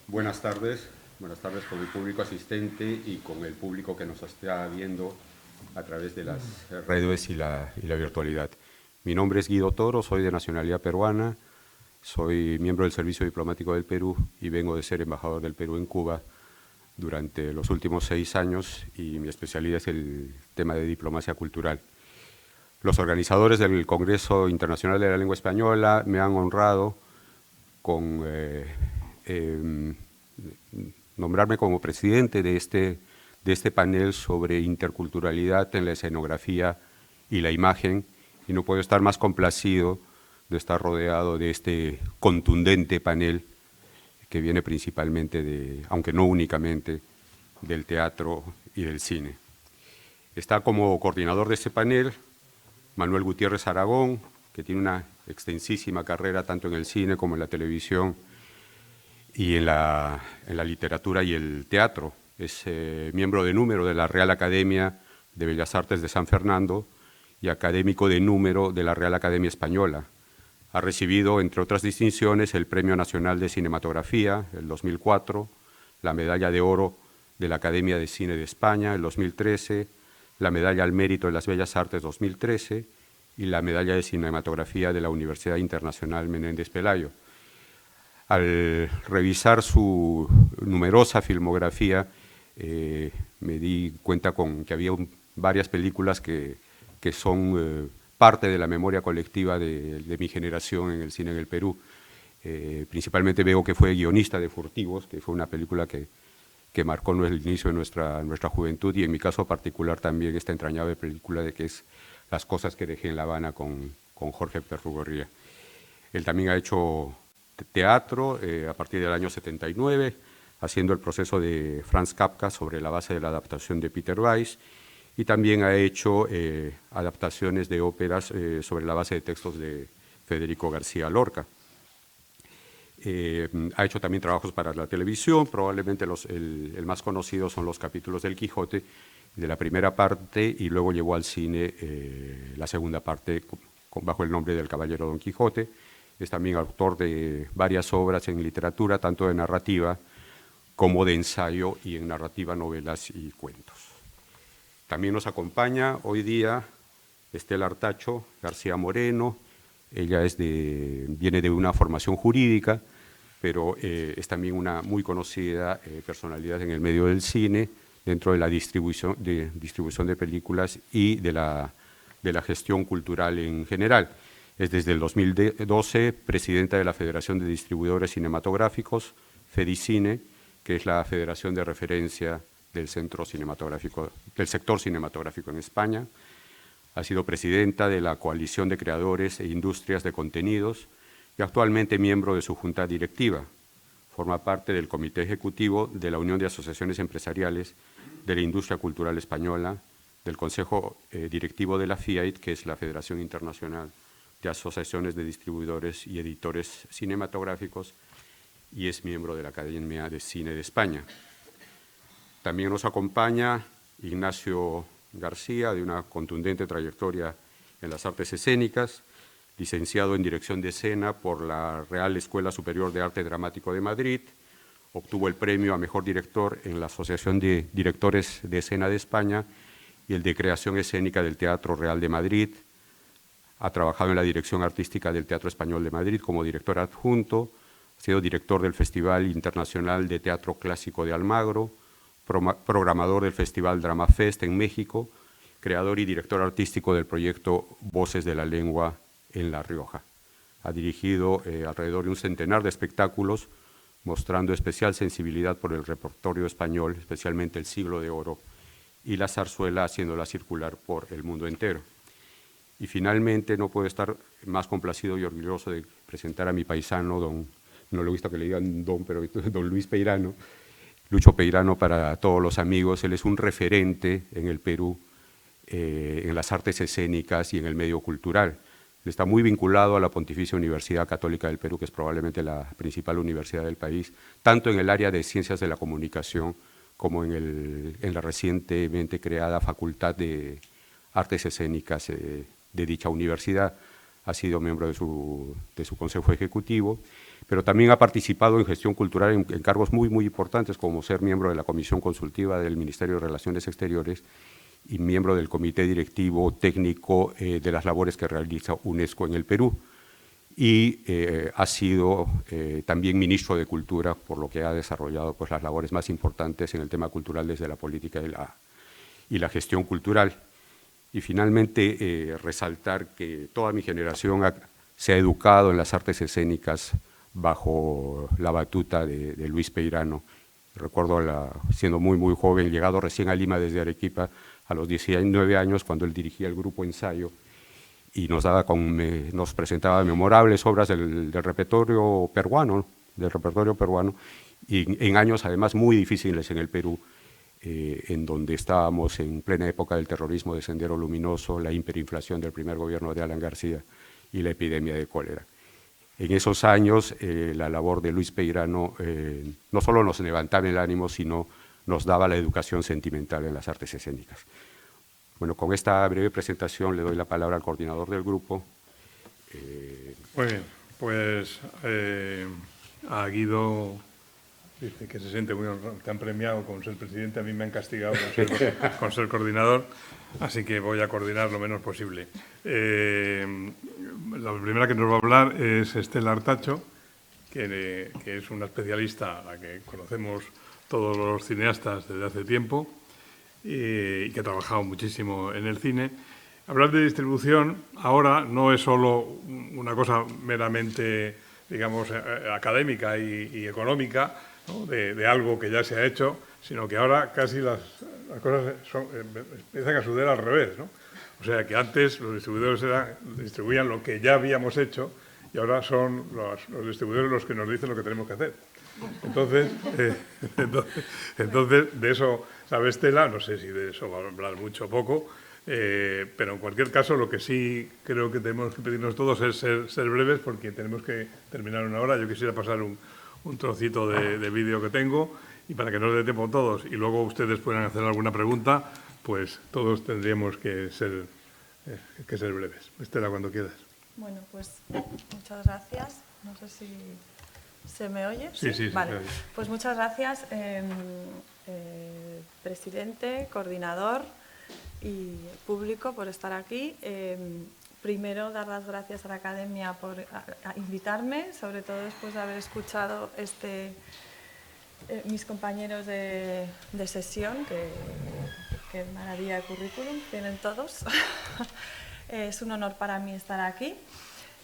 Buenas tardes con el público asistente y con el público que nos está viendo a través de las redes y la virtualidad. Mi nombre es Guido Toro, soy de nacionalidad peruana, soy miembro del Servicio Diplomático del Perú y vengo de ser embajador del Perú en Cuba durante los últimos 6 años y mi especialidad es el tema de diplomacia cultural. Los organizadores del Congreso Internacional de la Lengua Española me han honrado con nombrarme como presidente de este panel sobre interculturalidad en la escenografía y la imagen, y no puedo estar más complacido de estar rodeado de este contundente panel que viene principalmente aunque no únicamente, del teatro y del cine. Está como coordinador de este panel Manuel Gutiérrez Aragón, que tiene una extensísima carrera tanto en el cine como en la televisión y en la literatura y el teatro. Es miembro de número de la Real Academia de Bellas Artes de San Fernando y académico de número de la Real Academia Española. Ha recibido, entre otras distinciones, el Premio Nacional de Cinematografía, el 2004, la Medalla de Oro de la Academia de Cine de España, el 2013, la Medalla al Mérito de las Bellas Artes 2013 y la Medalla de Cinematografía de la Universidad Internacional Menéndez Pelayo. Al revisar su numerosa filmografía, me di cuenta que había varias películas que son parte de la memoria colectiva de mi generación en el cine en el Perú. Principalmente veo que fue guionista de Furtivos, que fue una película que marcó el inicio de nuestra juventud, y en mi caso particular también esta entrañable película de que es Las cosas que dejé en La Habana con Jorge Perrugorría. Él también ha hecho teatro a partir del año 79, haciendo el proceso de Franz Kafka sobre la base de la adaptación de Peter Weiss, y también ha hecho adaptaciones de óperas sobre la base de textos de Federico García Lorca. Ha hecho también trabajos para la televisión, probablemente el más conocido son los capítulos del Quijote, de la primera parte, y luego llevó al cine la segunda parte bajo el nombre del Caballero Don Quijote. Es también autor de varias obras en literatura, tanto de narrativa como de ensayo, y en narrativa, novelas y cuentos. También nos acompaña hoy día Estela Artacho García Moreno. Ella viene de una formación jurídica, pero es también una muy conocida personalidad en el medio del cine, dentro de la distribución de películas y de la gestión cultural en general. Es desde el 2012 presidenta de la Federación de Distribuidores Cinematográficos, FEDICINE, que es la federación de referencia del sector cinematográfico en España. Ha sido presidenta de la Coalición de Creadores e Industrias de Contenidos y actualmente miembro de su junta directiva. Forma parte del Comité Ejecutivo de la Unión de Asociaciones Empresariales de la Industria Cultural Española, del Consejo Directivo de la FIAID, que es la Federación Internacional de Asociaciones de Distribuidores y Editores Cinematográficos, y es miembro de la Academia de Cine de España. También nos acompaña Ignacio García, de una contundente trayectoria en las artes escénicas, licenciado en Dirección de Escena por la Real Escuela Superior de Arte Dramático de Madrid, obtuvo el premio a Mejor Director en la Asociación de Directores de Escena de España y el de Creación Escénica del Teatro Real de Madrid. Ha trabajado en la dirección artística del Teatro Español de Madrid como director adjunto, ha sido director del Festival Internacional de Teatro Clásico de Almagro, programador del Festival Drama Fest en México, creador y director artístico del proyecto Voces de la Lengua en La Rioja. Ha dirigido alrededor de un centenar de espectáculos, mostrando especial sensibilidad por el repertorio español, especialmente el Siglo de Oro, y la zarzuela, haciéndola circular por el mundo entero. Y finalmente, no puedo estar más complacido y orgulloso de presentar a mi paisano, no le gusta que le digan don, pero don Luis Peirano, Lucho Peirano para todos los amigos. Él es un referente en el Perú, en las artes escénicas y en el medio cultural. Él está muy vinculado a la Pontificia Universidad Católica del Perú, que es probablemente la principal universidad del país, tanto en el área de Ciencias de la Comunicación como en la recientemente creada Facultad de Artes Escénicas de dicha universidad. Ha sido miembro de su consejo ejecutivo, pero también ha participado en gestión cultural en cargos muy, muy importantes, como ser miembro de la Comisión Consultiva del Ministerio de Relaciones Exteriores y miembro del Comité Directivo Técnico de las labores que realiza UNESCO en el Perú. Y ha sido también ministro de Cultura, por lo que ha desarrollado pues, las labores más importantes en el tema cultural desde la política y la gestión cultural. Y finalmente, resaltar que toda mi generación se ha educado en las artes escénicas bajo la batuta de Luis Peirano. Recuerdo siendo muy, muy joven, llegado recién a Lima desde Arequipa, a los 19 años, cuando él dirigía el grupo Ensayo, y nos presentaba memorables obras del repertorio peruano, y en años además muy difíciles en el Perú, en donde estábamos en plena época del terrorismo de Sendero Luminoso, la hiperinflación del primer gobierno de Alan García y la epidemia de cólera. En esos años, la labor de Luis Peirano no solo nos levantaba el ánimo, sino nos daba la educación sentimental en las artes escénicas. Bueno, con esta breve presentación le doy la palabra al coordinador del grupo. Muy bien, pues a Guido dice que se siente muy honrado, te han premiado con ser presidente, a mí me han castigado con ser coordinador, así que voy a coordinar lo menos posible. La primera que nos va a hablar es Estela Artacho, que es una especialista a la que conocemos todos los cineastas desde hace tiempo y que ha trabajado muchísimo en el cine. Hablar de distribución ahora no es solo una cosa meramente, digamos, académica y económica, ¿no? de algo que ya se ha hecho, sino que ahora casi las cosas empiezan a suceder al revés, ¿no? O sea, que antes los distribuidores distribuían lo que ya habíamos hecho y ahora son los distribuidores los que nos dicen lo que tenemos que hacer. Entonces, de eso sabe Estela, no sé si de eso va a hablar mucho o poco, pero en cualquier caso lo que sí creo que tenemos que pedirnos todos es ser breves, porque tenemos que terminar una hora. Yo quisiera pasar un trocito de vídeo que tengo, y para que nos dé tiempo a todos y luego ustedes puedan hacer alguna pregunta, pues todos tendríamos que ser breves. Estela, cuando quieras. Bueno, pues muchas gracias. No sé si se me oye. Sí, vale. se oye. Pues muchas gracias, presidente, coordinador y público, por estar aquí. Primero, dar las gracias a la Academia por invitarme, sobre todo después de haber escuchado mis compañeros de sesión, que maravilla de currículum tienen todos. Es un honor para mí estar aquí.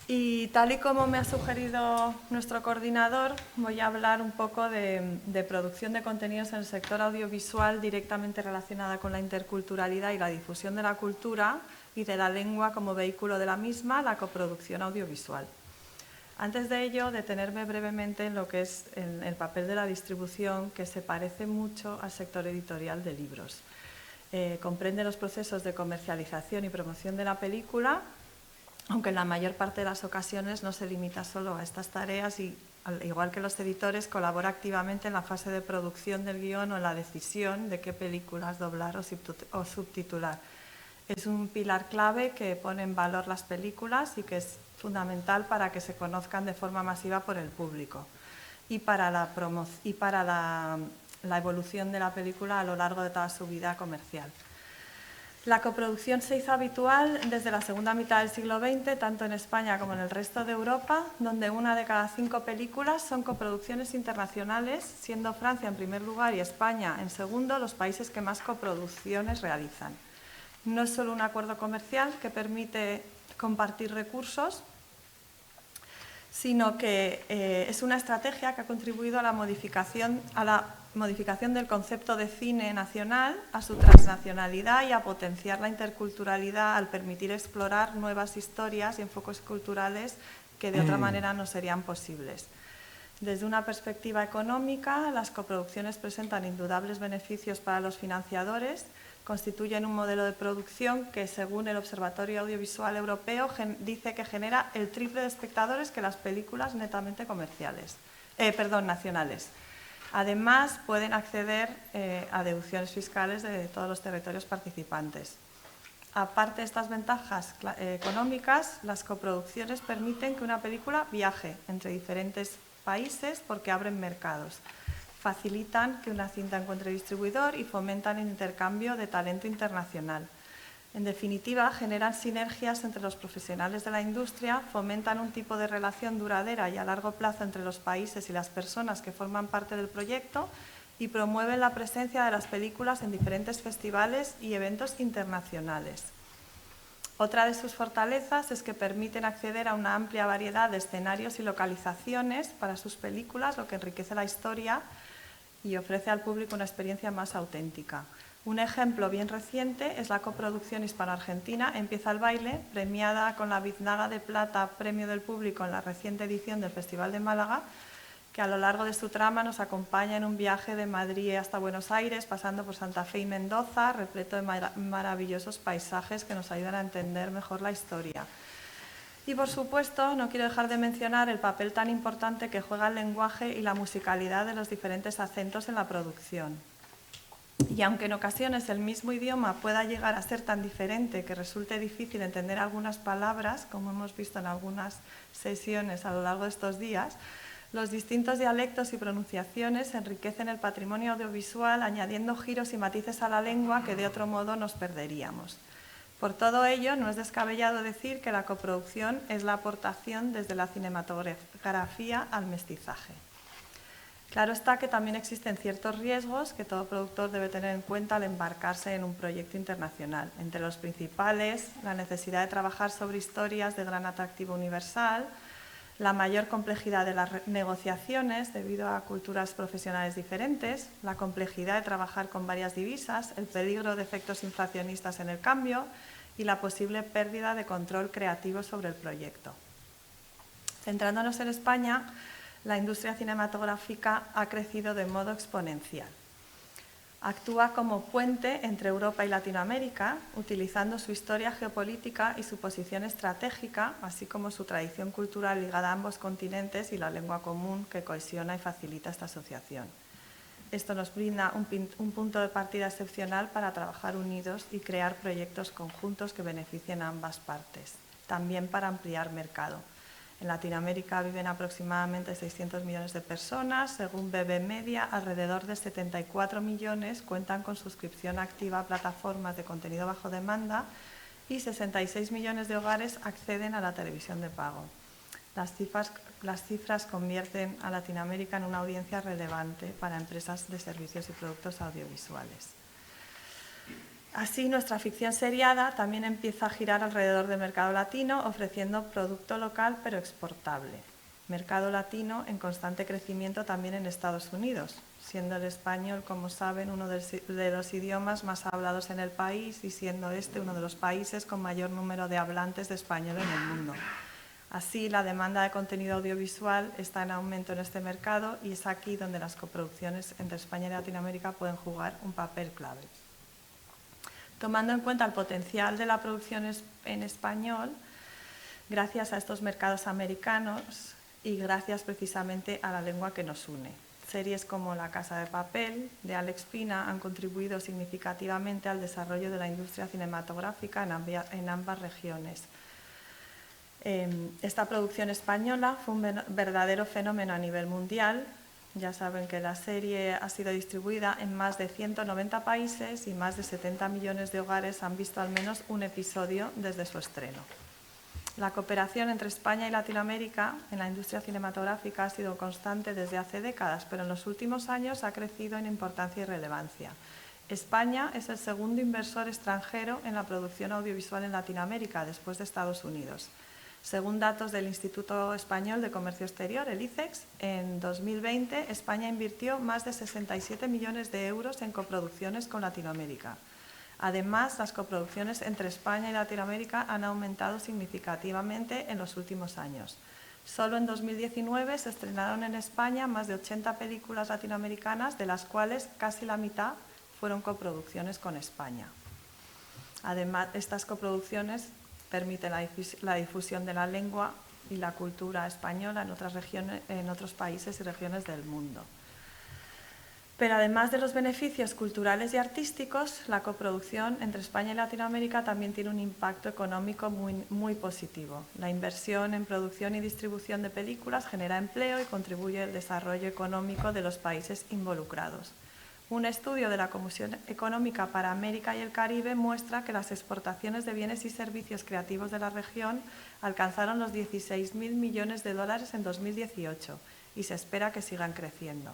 Y tal y como me ha sugerido nuestro coordinador, voy a hablar un poco de producción de contenidos en el sector audiovisual directamente relacionada con la interculturalidad y la difusión de la cultura y de la lengua como vehículo de la misma, la coproducción audiovisual. Antes de ello, detenerme brevemente en lo que es el papel de la distribución, que se parece mucho al sector editorial de libros. Comprende los procesos de comercialización y promoción de la película, aunque en la mayor parte de las ocasiones no se limita solo a estas tareas y, al igual que los editores, colabora activamente en la fase de producción del guión o en la decisión de qué películas doblar o subtitular. Es un pilar clave que pone en valor las películas y que es fundamental para que se conozcan de forma masiva por el público y para la evolución de la película a lo largo de toda su vida comercial. La coproducción se hizo habitual desde la segunda mitad del siglo XX, tanto en España como en el resto de Europa, donde 1 de cada 5 películas son coproducciones internacionales, siendo Francia en primer lugar y España en segundo los países que más coproducciones realizan. No es solo un acuerdo comercial que permite compartir recursos, sino que es una estrategia que ha contribuido a la modificación del concepto de cine nacional, a su transnacionalidad y a potenciar la interculturalidad al permitir explorar nuevas historias y enfoques culturales que de otra manera no serían posibles. Desde una perspectiva económica, las coproducciones presentan indudables beneficios para los financiadores, constituyen un modelo de producción que, según el Observatorio Audiovisual Europeo, dice que genera el triple de espectadores que las películas netamente nacionales. Además, pueden acceder a deducciones fiscales de todos los territorios participantes. Aparte de estas ventajas económicas, las coproducciones permiten que una película viaje entre diferentes países porque abren mercados, facilitan que una cinta encuentre distribuidor y fomentan el intercambio de talento internacional. En definitiva, generan sinergias entre los profesionales de la industria, fomentan un tipo de relación duradera y a largo plazo entre los países y las personas que forman parte del proyecto y promueven la presencia de las películas en diferentes festivales y eventos internacionales. Otra de sus fortalezas es que permiten acceder a una amplia variedad de escenarios y localizaciones para sus películas, lo que enriquece la historia y ofrece al público una experiencia más auténtica. Un ejemplo bien reciente es la coproducción hispano-argentina Empieza el baile, premiada con la Biznaga de Plata, Premio del Público en la reciente edición del Festival de Málaga, que a lo largo de su trama nos acompaña en un viaje de Madrid hasta Buenos Aires, pasando por Santa Fe y Mendoza, repleto de maravillosos paisajes que nos ayudan a entender mejor la historia. Y por supuesto, no quiero dejar de mencionar el papel tan importante que juega el lenguaje y la musicalidad de los diferentes acentos en la producción. Y aunque en ocasiones el mismo idioma pueda llegar a ser tan diferente que resulte difícil entender algunas palabras, como hemos visto en algunas sesiones a lo largo de estos días, los distintos dialectos y pronunciaciones enriquecen el patrimonio audiovisual añadiendo giros y matices a la lengua que de otro modo nos perderíamos. Por todo ello, no es descabellado decir que la coproducción es la aportación desde la cinematografía al mestizaje. Claro está que también existen ciertos riesgos que todo productor debe tener en cuenta al embarcarse en un proyecto internacional. Entre los principales, la necesidad de trabajar sobre historias de gran atractivo universal, la mayor complejidad de las negociaciones debido a culturas profesionales diferentes, la complejidad de trabajar con varias divisas, el peligro de efectos inflacionistas en el cambio y la posible pérdida de control creativo sobre el proyecto. Centrándonos en España, la industria cinematográfica ha crecido de modo exponencial. Actúa como puente entre Europa y Latinoamérica, utilizando su historia geopolítica y su posición estratégica, así como su tradición cultural ligada a ambos continentes y la lengua común que cohesiona y facilita esta asociación. Esto nos brinda un punto de partida excepcional para trabajar unidos y crear proyectos conjuntos que beneficien a ambas partes, también para ampliar mercado. En Latinoamérica viven aproximadamente 600 millones de personas. Según BB Media, alrededor de 74 millones cuentan con suscripción activa a plataformas de contenido bajo demanda y 66 millones de hogares acceden a la televisión de pago. Las cifras convierten a Latinoamérica en una audiencia relevante para empresas de servicios y productos audiovisuales. Así, nuestra ficción seriada también empieza a girar alrededor del mercado latino, ofreciendo producto local pero exportable. Mercado latino en constante crecimiento también en Estados Unidos, siendo el español, como saben, uno de los idiomas más hablados en el país y siendo este uno de los países con mayor número de hablantes de español en el mundo. Así, la demanda de contenido audiovisual está en aumento en este mercado y es aquí donde las coproducciones entre España y Latinoamérica pueden jugar un papel clave. Tomando en cuenta el potencial de la producción en español, gracias a estos mercados americanos y gracias precisamente a la lengua que nos une. Series como La Casa de Papel, de Alex Pina, han contribuido significativamente al desarrollo de la industria cinematográfica en ambas regiones. Esta producción española fue un verdadero fenómeno a nivel mundial. Ya saben que la serie ha sido distribuida en más de 190 países y más de 70 millones de hogares han visto al menos un episodio desde su estreno. La cooperación entre España y Latinoamérica en la industria cinematográfica ha sido constante desde hace décadas, pero en los últimos años ha crecido en importancia y relevancia. España es el segundo inversor extranjero en la producción audiovisual en Latinoamérica, después de Estados Unidos. Según datos del Instituto Español de Comercio Exterior, el ICEX, en 2020 España invirtió más de 67 millones de euros en coproducciones con Latinoamérica. Además, las coproducciones entre España y Latinoamérica han aumentado significativamente en los últimos años. Solo en 2019 se estrenaron en España más de 80 películas latinoamericanas, de las cuales casi la mitad fueron coproducciones con España. Además, estas coproducciones permiten la difusión de la lengua y la cultura española en otros países y regiones del mundo. Pero además de los beneficios culturales y artísticos, la coproducción entre España y Latinoamérica también tiene un impacto económico muy positivo. La inversión en producción y distribución de películas genera empleo y contribuye al desarrollo económico de los países involucrados. Un estudio de la Comisión Económica para América y el Caribe muestra que las exportaciones de bienes y servicios creativos de la región alcanzaron los 16.000 millones de dólares en 2018 y se espera que sigan creciendo.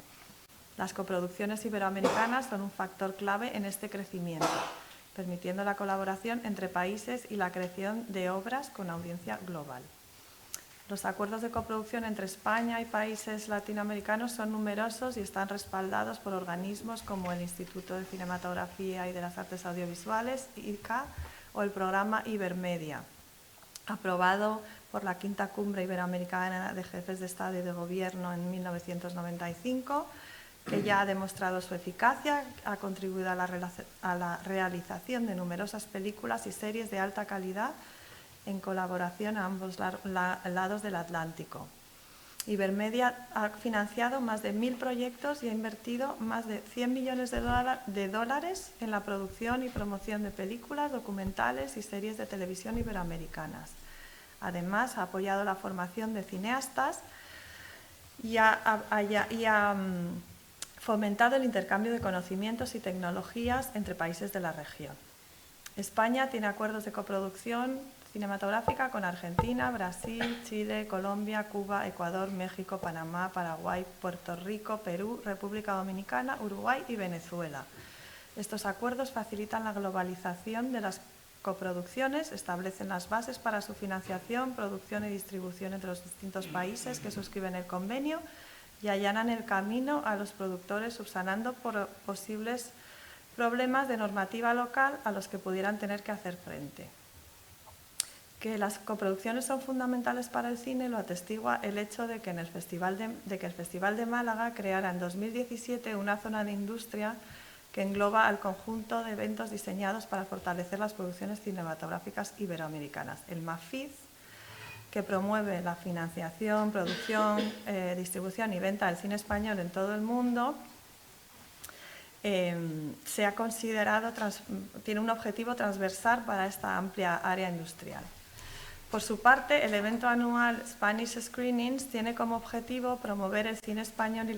Las coproducciones iberoamericanas son un factor clave en este crecimiento, permitiendo la colaboración entre países y la creación de obras con audiencia global. Los acuerdos de coproducción entre España y países latinoamericanos son numerosos y están respaldados por organismos como el Instituto de Cinematografía y de las Artes Audiovisuales, ICA, o el programa Ibermedia, aprobado por la Quinta Cumbre Iberoamericana de Jefes de Estado y de Gobierno en 1995, que ya ha demostrado su eficacia, ha contribuido a la realización de numerosas películas y series de alta calidad en colaboración a ambos lados del Atlántico. Ibermedia ha financiado más de 1.000 proyectos y ha invertido más de 100 millones de dólares en la producción y promoción de películas, documentales y series de televisión iberoamericanas. Además, ha apoyado la formación de cineastas y ha fomentado el intercambio de conocimientos y tecnologías entre países de la región. España tiene acuerdos de coproducción cinematográfica con Argentina, Brasil, Chile, Colombia, Cuba, Ecuador, México, Panamá, Paraguay, Puerto Rico, Perú, República Dominicana, Uruguay y Venezuela. Estos acuerdos facilitan la globalización de las coproducciones, establecen las bases para su financiación, producción y distribución entre los distintos países que suscriben el convenio y allanan el camino a los productores subsanando por posibles problemas de normativa local a los que pudieran tener que hacer frente. Que las coproducciones son fundamentales para el cine lo atestigua el hecho de que el Festival de Málaga creara en 2017 una zona de industria que engloba al conjunto de eventos diseñados para fortalecer las producciones cinematográficas iberoamericanas. El MAFIZ, que promueve la financiación, producción, distribución y venta del cine español en todo el mundo, se ha considerado, tiene un objetivo transversal para esta amplia área industrial. Por su parte, el evento anual Spanish Screenings tiene como objetivo promover el cine español y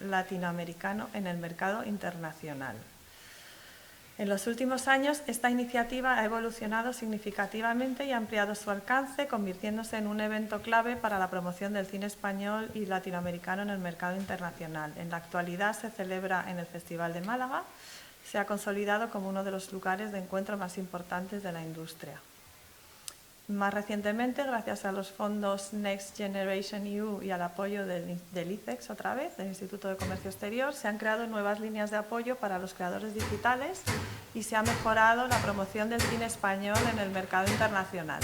latinoamericano en el mercado internacional. En los últimos años, esta iniciativa ha evolucionado significativamente y ha ampliado su alcance, convirtiéndose en un evento clave para la promoción del cine español y latinoamericano en el mercado internacional. En la actualidad se celebra en el Festival de Málaga, se ha consolidado como uno de los lugares de encuentro más importantes de la industria. Más recientemente, gracias a los fondos Next Generation EU y al apoyo del ICEX, otra vez, del Instituto de Comercio Exterior, se han creado nuevas líneas de apoyo para los creadores digitales y se ha mejorado la promoción del cine español en el mercado internacional.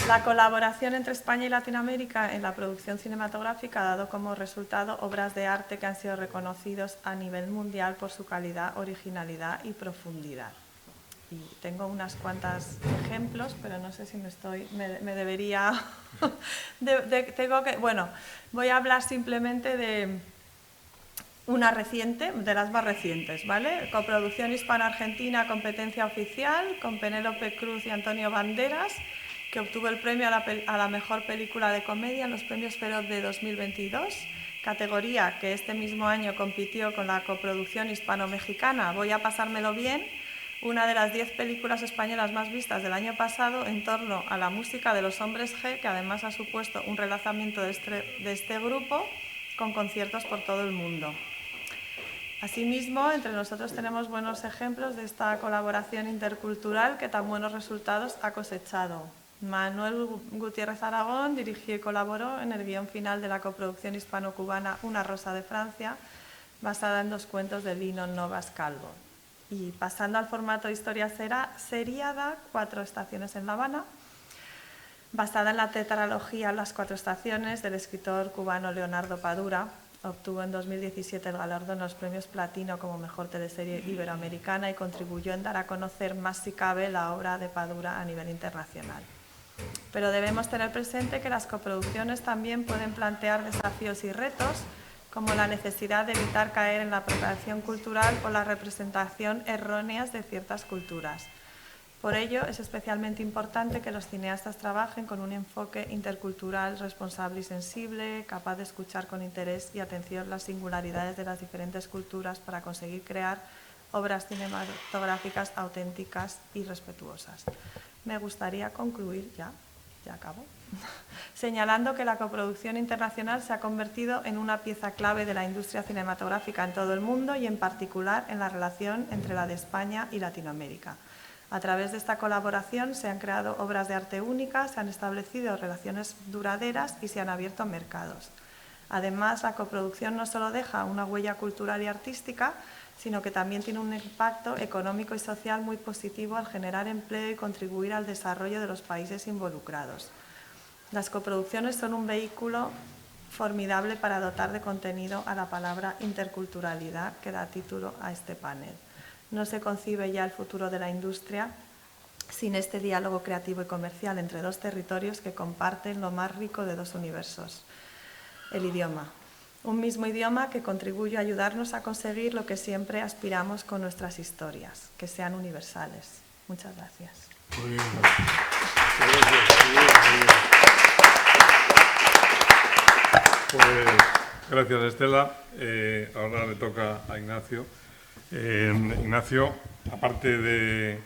La colaboración entre España y Latinoamérica en la producción cinematográfica ha dado como resultado obras de arte que han sido reconocidos a nivel mundial por su calidad, originalidad y profundidad. Y tengo unas cuantas ejemplos, pero no sé si me debería... voy a hablar simplemente de una reciente, de las más recientes, ¿vale? Coproducción hispano-argentina, competencia oficial, con Penélope Cruz y Antonio Banderas, que obtuvo el premio a la mejor película de comedia en los premios Feroz de 2022, categoría que este mismo año compitió con la coproducción hispano-mexicana Voy a pasármelo bien, una de las 10 películas españolas más vistas del año pasado en torno a la música de los Hombres G, que además ha supuesto un relanzamiento de este grupo con conciertos por todo el mundo. Asimismo, entre nosotros tenemos buenos ejemplos de esta colaboración intercultural que tan buenos resultados ha cosechado. Manuel Gutiérrez Aragón dirigió y colaboró en el guión final de la coproducción hispano-cubana Una rosa de Francia, basada en 2 cuentos de Lino Novas Calvo. Y pasando al formato de historia seriada, 4 estaciones en La Habana, basada en la tetralogía Las 4 estaciones del escritor cubano Leonardo Padura, obtuvo en 2017 el galardón de los premios Platino como mejor teleserie iberoamericana y contribuyó en dar a conocer más si cabe la obra de Padura a nivel internacional. Pero debemos tener presente que las coproducciones también pueden plantear desafíos y retos, como la necesidad de evitar caer en la apropiación cultural o la representación erróneas de ciertas culturas. Por ello, es especialmente importante que los cineastas trabajen con un enfoque intercultural responsable y sensible, capaz de escuchar con interés y atención las singularidades de las diferentes culturas para conseguir crear obras cinematográficas auténticas y respetuosas. Me gustaría concluir, ya acabo, señalando que la coproducción internacional se ha convertido en una pieza clave de la industria cinematográfica en todo el mundo y en particular en la relación entre la de España y Latinoamérica. A través de esta colaboración se han creado obras de arte únicas, se han establecido relaciones duraderas y se han abierto mercados. Además, la coproducción no solo deja una huella cultural y artística, sino que también tiene un impacto económico y social muy positivo al generar empleo y contribuir al desarrollo de los países involucrados. Las coproducciones son un vehículo formidable para dotar de contenido a la palabra interculturalidad que da título a este panel. No se concibe ya el futuro de la industria sin este diálogo creativo y comercial entre dos territorios que comparten lo más rico de dos universos, el idioma. Un mismo idioma que contribuye a ayudarnos a conseguir lo que siempre aspiramos con nuestras historias, que sean universales. Muchas gracias. Muy bien. Pues, gracias, Estela. Ahora le toca a Ignacio. Ignacio, aparte de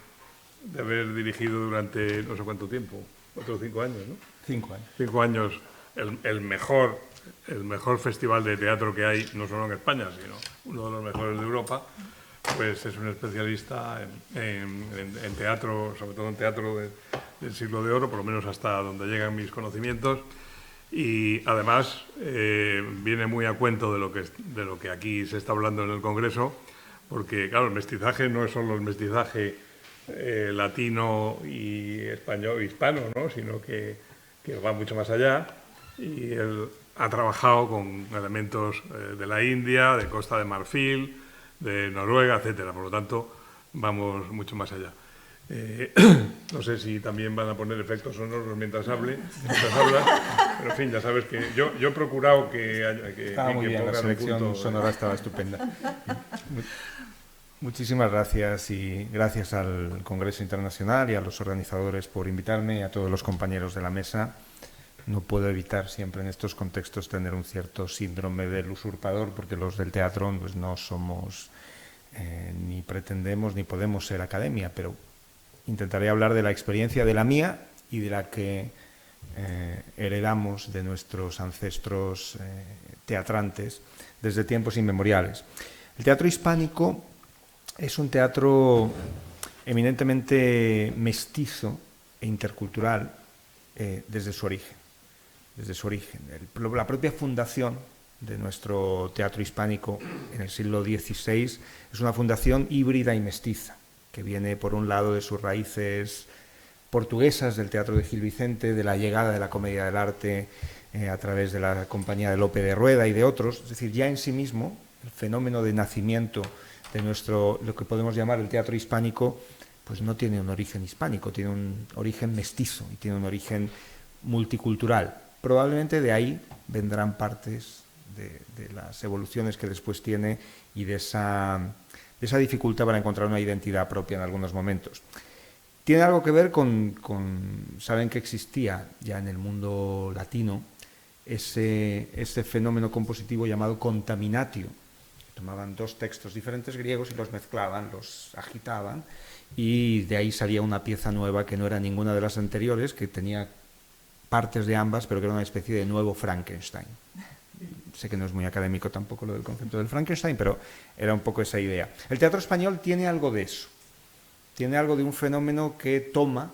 haber dirigido durante no sé cuánto tiempo, 4 o 5 años, ¿no? 5 años. 5 años, el mejor festival de teatro que hay, no solo en España, sino uno de los mejores de Europa, pues es un especialista en teatro, sobre todo en teatro del siglo de oro, por lo menos hasta donde llegan mis conocimientos. Y además viene muy a cuento de lo que aquí se está hablando en el Congreso, porque claro, el mestizaje no es solo el mestizaje latino y español, hispano, ¿no? Sino que va mucho más allá, y él ha trabajado con elementos de la India, de Costa de Marfil, de Noruega, etcétera. Por lo tanto, vamos mucho más allá. No sé si también van a poner efectos sonoros mientras hablas, pero en fin, ya sabes que yo he procurado que estaba muy bien, la selección sonora estaba estupenda. Muchísimas gracias, y gracias al Congreso Internacional y a los organizadores por invitarme, y a todos los compañeros de la mesa. No puedo evitar siempre en estos contextos tener un cierto síndrome del usurpador, porque los del teatro pues no somos, ni pretendemos ni podemos ser academia, pero intentaré hablar de la experiencia de la mía y de la que heredamos de nuestros ancestros teatrantes desde tiempos inmemoriales. El teatro hispánico es un teatro eminentemente mestizo e intercultural desde su origen. La propia fundación de nuestro teatro hispánico en el siglo XVI es una fundación híbrida y mestiza, que viene por un lado de sus raíces portuguesas, del teatro de Gil Vicente, de la llegada de la comedia del arte a través de la compañía de Lope de Rueda y de otros. Es decir, ya en sí mismo el fenómeno de nacimiento de lo que podemos llamar el teatro hispánico, pues no tiene un origen hispánico, tiene un origen mestizo y tiene un origen multicultural. Probablemente de ahí vendrán partes de las evoluciones que después tiene y de esa dificultad para encontrar una identidad propia en algunos momentos. Tiene algo que ver con saben que existía ya en el mundo latino ese fenómeno compositivo llamado contaminatio. Tomaban dos textos diferentes griegos y los mezclaban, los agitaban, y de ahí salía una pieza nueva que no era ninguna de las anteriores, que tenía partes de ambas, pero que era una especie de nuevo Frankenstein. Sé que no es muy académico tampoco lo del concepto del Frankenstein, pero era un poco esa idea. El teatro español tiene algo de eso, tiene algo de un fenómeno que toma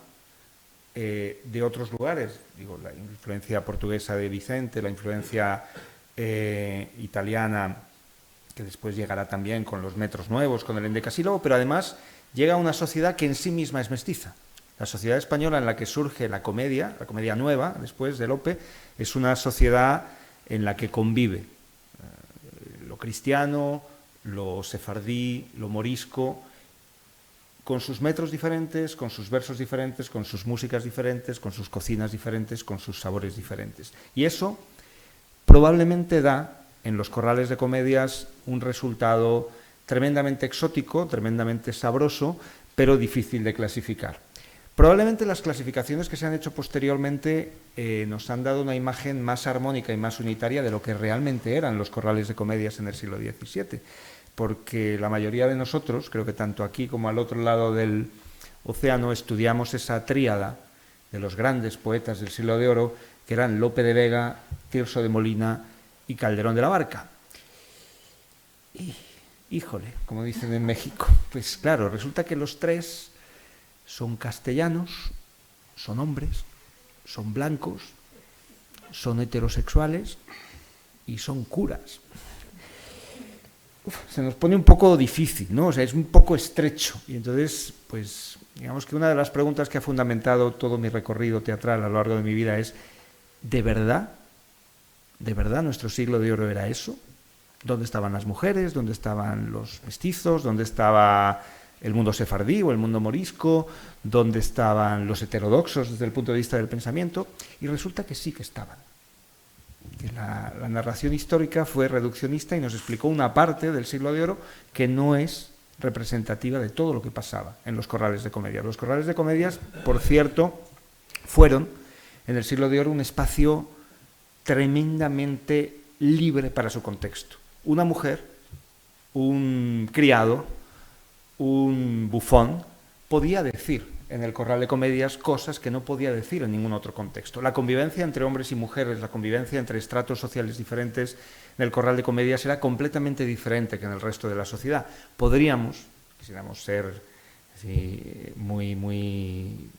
de otros lugares, digo, la influencia portuguesa de Vicente, la influencia italiana, que después llegará también con los metros nuevos, con el endecasílabo, pero además llega a una sociedad que en sí misma es mestiza. La sociedad española en la que surge la comedia nueva, después de Lope, es una sociedad en la que convive lo cristiano, lo sefardí, lo morisco, con sus metros diferentes, con sus versos diferentes, con sus músicas diferentes, con sus cocinas diferentes, con sus sabores diferentes. Y eso probablemente da en los corrales de comedias un resultado tremendamente exótico, tremendamente sabroso, pero difícil de clasificar. Probablemente las clasificaciones que se han hecho posteriormente nos han dado una imagen más armónica y más unitaria de lo que realmente eran los corrales de comedias en el siglo XVII, porque la mayoría de nosotros, creo que tanto aquí como al otro lado del océano, estudiamos esa tríada de los grandes poetas del siglo de oro, que eran Lope de Vega, Tirso de Molina y Calderón de la Barca. Y, híjole, como dicen en México, pues claro, resulta que los tres son castellanos, son hombres, son blancos, son heterosexuales y son curas. Se nos pone un poco difícil, ¿no? O sea, es un poco estrecho. Y entonces, pues, digamos que una de las preguntas que ha fundamentado todo mi recorrido teatral a lo largo de mi vida es, ¿de verdad nuestro siglo de oro era eso? ¿Dónde estaban las mujeres? ¿Dónde estaban los mestizos? ¿Dónde estaba el mundo sefardí o el mundo morisco? ¿Dónde estaban los heterodoxos desde el punto de vista del pensamiento? Y resulta que sí que estaban. Que la narración histórica fue reduccionista y nos explicó una parte del siglo de oro que no es representativa de todo lo que pasaba en los corrales de comedia. Los corrales de comedias, por cierto, fueron en el siglo de oro un espacio tremendamente libre para su contexto. Una mujer, un criado, un bufón, podía decir en el corral de comedias cosas que no podía decir en ningún otro contexto. La convivencia entre hombres y mujeres, la convivencia entre estratos sociales diferentes en el corral de comedias era completamente diferente que en el resto de la sociedad. Quisiéramos ser muy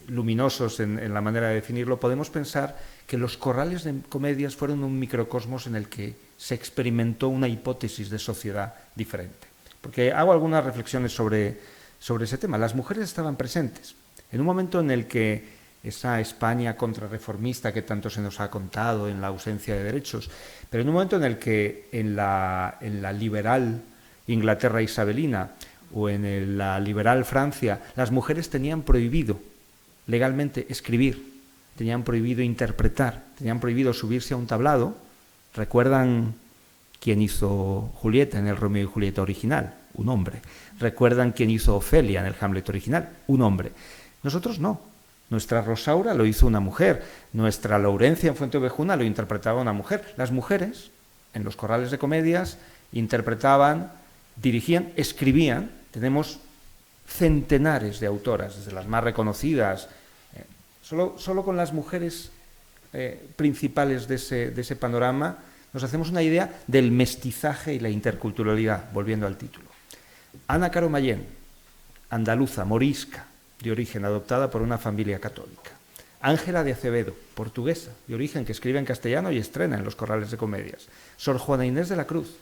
luminosos en la manera de definirlo, podemos pensar que los corrales de comedias fueron un microcosmos en el que se experimentó una hipótesis de sociedad diferente. Porque hago algunas reflexiones sobre ese tema. Las mujeres estaban presentes en un momento en el que esa España contrarreformista que tanto se nos ha contado en la ausencia de derechos, pero en un momento en el que en la liberal Inglaterra isabelina o en la liberal Francia, las mujeres tenían prohibido legalmente escribir, tenían prohibido interpretar, tenían prohibido subirse a un tablado. ¿Recuerdan quién hizo Julieta en el Romeo y Julieta original? Un hombre. ¿Recuerdan quién hizo Ofelia en el Hamlet original? Un hombre. Nosotros no. Nuestra Rosaura lo hizo una mujer. Nuestra Laurencia en Fuenteovejuna lo interpretaba una mujer. Las mujeres, en los corrales de comedias, interpretaban, dirigían, escribían. Tenemos centenares de autoras, desde las más reconocidas. Solo con las mujeres principales de ese panorama nos hacemos una idea del mestizaje y la interculturalidad, volviendo al título. Ana Caro Mayén, andaluza, morisca, de origen, adoptada por una familia católica. Ángela de Acevedo, portuguesa, de origen, que escribe en castellano y estrena en los corrales de comedias. Sor Juana Inés de la Cruz,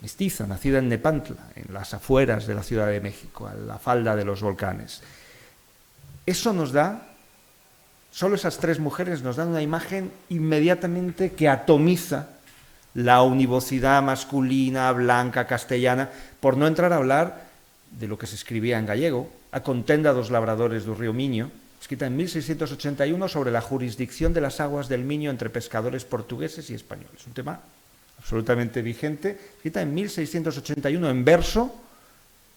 mestiza, nacida en Nepantla, en las afueras de la Ciudad de México, a la falda de los volcanes. Eso nos da, solo esas tres mujeres nos dan una imagen inmediatamente que atomiza la univocidad masculina, blanca, castellana, por no entrar a hablar de lo que se escribía en gallego, A contenda dos labradores do río Miño, escrita en 1681 sobre la jurisdicción de las aguas del Miño entre pescadores portugueses y españoles. Un tema absolutamente vigente, escrita en 1681 en verso,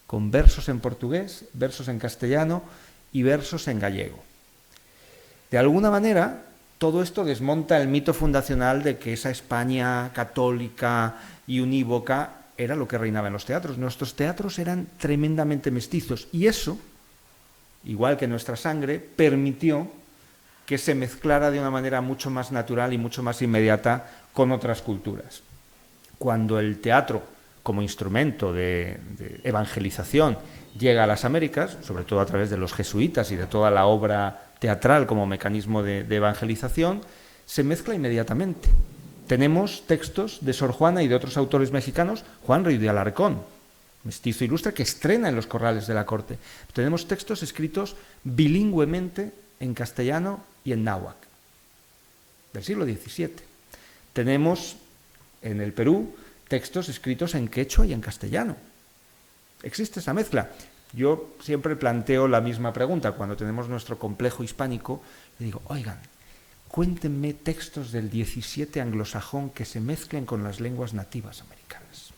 con versos en portugués, versos en castellano y versos en gallego. De alguna manera, todo esto desmonta el mito fundacional de que esa España católica y unívoca era lo que reinaba en los teatros. Nuestros teatros eran tremendamente mestizos y eso, igual que nuestra sangre, permitió que se mezclara de una manera mucho más natural y mucho más inmediata con otras culturas. Cuando el teatro, como instrumento de evangelización, llega a las Américas, sobre todo a través de los jesuitas y de toda la obra teatral como mecanismo de evangelización, se mezcla inmediatamente. Tenemos textos de Sor Juana y de otros autores mexicanos, Juan Ruiz de Alarcón, mestizo ilustre, que estrena en los corrales de la corte. Tenemos textos escritos bilingüemente en castellano y en náhuatl, del siglo XVII. Tenemos en el Perú textos escritos en quechua y en castellano. Existe esa mezcla. Yo siempre planteo la misma pregunta cuando tenemos nuestro complejo hispánico. Le digo, oigan, cuéntenme textos del 17 anglosajón que se mezclen con las lenguas nativas americanas.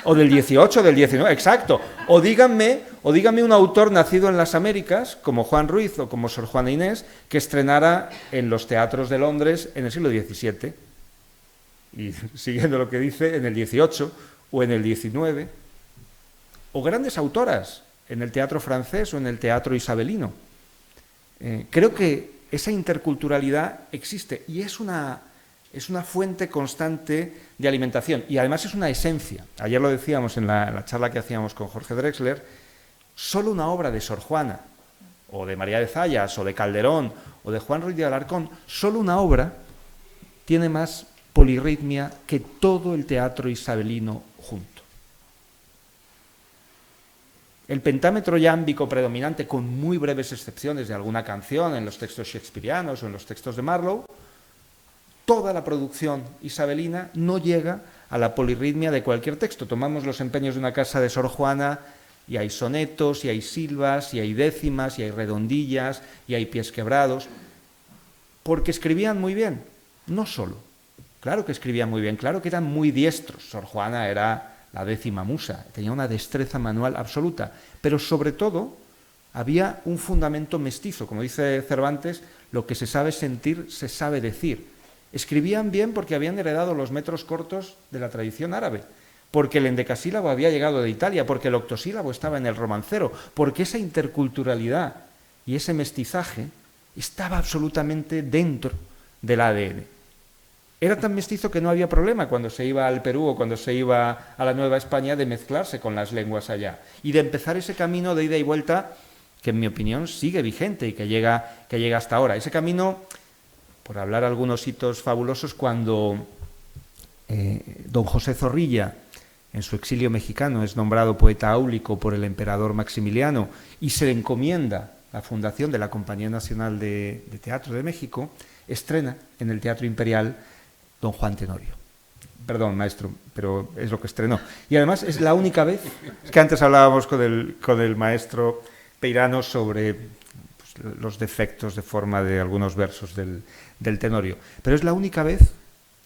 O del 18, del 19, exacto. O díganme un autor nacido en las Américas, como Juan Ruiz o como Sor Juana Inés, que estrenara en los teatros de Londres en el siglo XVII. Y siguiendo lo que dice, en el 18 o en el 19. O grandes autoras en el teatro francés o en el teatro isabelino. Creo que esa interculturalidad existe y es una fuente constante de alimentación y además es una esencia. Ayer lo decíamos en la charla que hacíamos con Jorge Drexler, solo una obra de Sor Juana, o de María de Zayas, o de Calderón, o de Juan Ruiz de Alarcón, solo una obra tiene más polirritmia que todo el teatro isabelino junto. El pentámetro iámbico predominante, con muy breves excepciones de alguna canción en los textos shakespearianos o en los textos de Marlowe, toda la producción isabelina no llega a la polirritmia de cualquier texto. Tomamos los empeños de una casa de Sor Juana y hay sonetos, y hay silvas, y hay décimas, y hay redondillas, y hay pies quebrados, porque escribían muy bien, no solo. Claro que escribían muy bien, claro que eran muy diestros. Sor Juana era la 10ª musa, tenía una destreza manual absoluta, pero sobre todo había un fundamento mestizo. Como dice Cervantes, lo que se sabe sentir, se sabe decir. Escribían bien porque habían heredado los metros cortos de la tradición árabe, porque el endecasílabo había llegado de Italia, porque el octosílabo estaba en el romancero, porque esa interculturalidad y ese mestizaje estaba absolutamente dentro del ADN. Era tan mestizo que no había problema cuando se iba al Perú o cuando se iba a la Nueva España de mezclarse con las lenguas allá y de empezar ese camino de ida y vuelta que, en mi opinión, sigue vigente y que llega hasta ahora. Ese camino, por hablar algunos hitos fabulosos, cuando don José Zorrilla, en su exilio mexicano, es nombrado poeta áulico por el emperador Maximiliano y se le encomienda la fundación de la Compañía Nacional de Teatro de México, estrena en el Teatro Imperial don Juan Tenorio. Perdón, maestro, pero es lo que estrenó. Y además es la única vez, es que antes hablábamos con el maestro Peirano sobre los defectos de forma de algunos versos del Tenorio, pero es la única vez,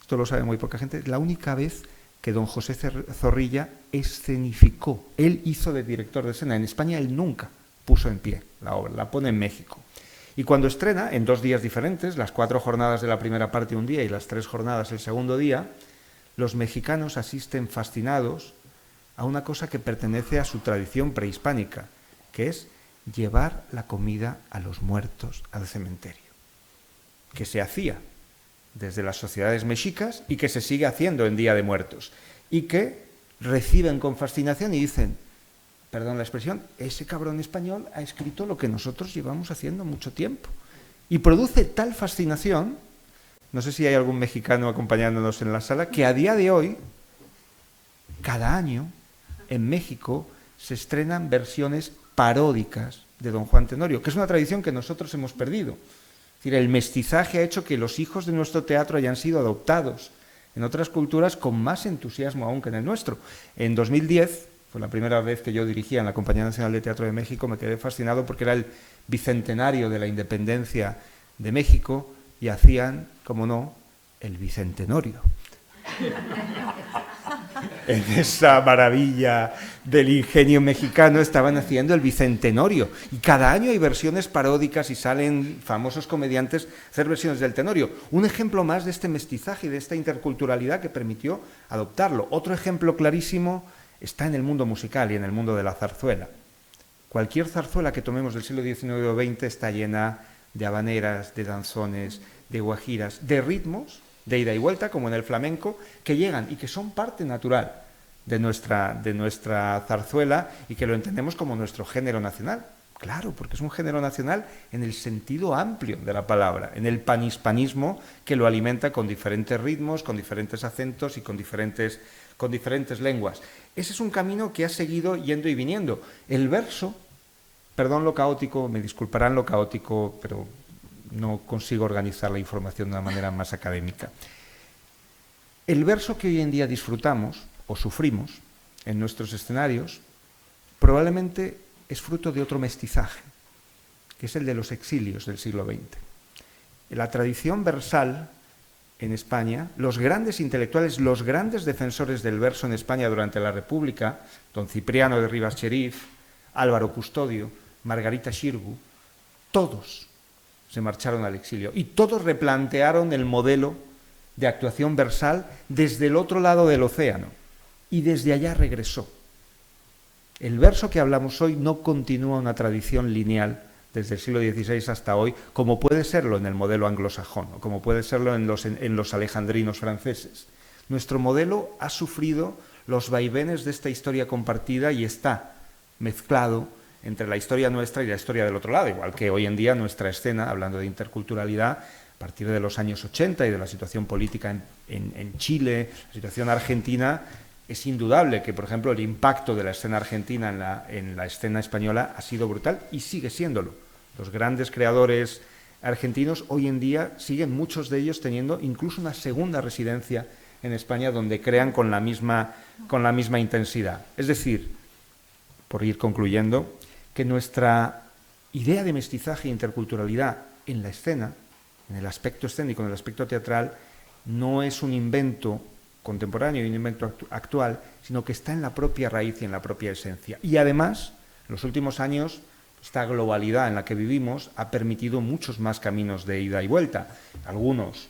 esto lo sabe muy poca gente, es la única vez que don José Zorrilla escenificó. Él hizo de director de escena. En España él nunca puso en pie la obra, la pone en México. Y cuando estrena, en 2 días diferentes, las 4 jornadas de la primera parte un día y las 3 jornadas el segundo día, los mexicanos asisten fascinados a una cosa que pertenece a su tradición prehispánica, que es llevar la comida a los muertos al cementerio, que se hacía desde las sociedades mexicas y que se sigue haciendo en Día de Muertos, y que reciben con fascinación y dicen, perdón la expresión, ese cabrón español ha escrito lo que nosotros llevamos haciendo mucho tiempo. Y produce tal fascinación, no sé si hay algún mexicano acompañándonos en la sala, que a día de hoy, cada año, en México, se estrenan versiones paródicas de don Juan Tenorio, que es una tradición que nosotros hemos perdido. Es decir, el mestizaje ha hecho que los hijos de nuestro teatro hayan sido adoptados en otras culturas con más entusiasmo aún que en el nuestro. En 2010... fue la primera vez que yo dirigía en la Compañía Nacional de Teatro de México, me quedé fascinado porque era el bicentenario de la independencia de México y hacían, como no, el Bicentenorio. En esa maravilla del ingenio mexicano estaban haciendo el Bicentenorio. Y cada año hay versiones paródicas y salen famosos comediantes a hacer versiones del Tenorio. Un ejemplo más de este mestizaje y de esta interculturalidad que permitió adoptarlo. Otro ejemplo clarísimo está en el mundo musical y en el mundo de la zarzuela. Cualquier zarzuela que tomemos del siglo XIX o XX está llena de habaneras, de danzones, de guajiras, de ritmos de ida y vuelta, como en el flamenco, que llegan y que son parte natural de nuestra zarzuela y que lo entendemos como nuestro género nacional. Claro, porque es un género nacional en el sentido amplio de la palabra, en el panhispanismo que lo alimenta con diferentes ritmos, con diferentes acentos y con diferentes lenguas. Ese es un camino que ha seguido yendo y viniendo. El verso, perdón lo caótico, me disculparán lo caótico, pero no consigo organizar la información de una manera más académica. El verso que hoy en día disfrutamos o sufrimos en nuestros escenarios probablemente es fruto de otro mestizaje, que es el de los exilios del siglo XX. En la tradición versal en España, los grandes intelectuales, los grandes defensores del verso en España durante la República, don Cipriano de Rivas Cherif, Álvaro Custodio, Margarita Xirgu, todos se marcharon al exilio y todos replantearon el modelo de actuación versal desde el otro lado del océano y desde allá regresó. El verso que hablamos hoy no continúa una tradición lineal desde el siglo XVI hasta hoy, como puede serlo en el modelo anglosajón o como puede serlo en los alejandrinos franceses. Nuestro modelo ha sufrido los vaivenes de esta historia compartida y está mezclado entre la historia nuestra y la historia del otro lado, igual que hoy en día nuestra escena, hablando de interculturalidad, a partir de los años 80 y de la situación política en Chile, la situación argentina, es indudable que, por ejemplo, el impacto de la escena argentina en la escena española ha sido brutal y sigue siéndolo. Los grandes creadores argentinos hoy en día siguen muchos de ellos teniendo incluso una segunda residencia en España donde crean con la misma intensidad. Es decir, por ir concluyendo, que nuestra idea de mestizaje e interculturalidad en la escena, en el aspecto escénico, en el aspecto teatral, no es un invento contemporáneo y un invento actual, sino que está en la propia raíz y en la propia esencia. Y además, en los últimos años, esta globalidad en la que vivimos ha permitido muchos más caminos de ida y vuelta. Algunos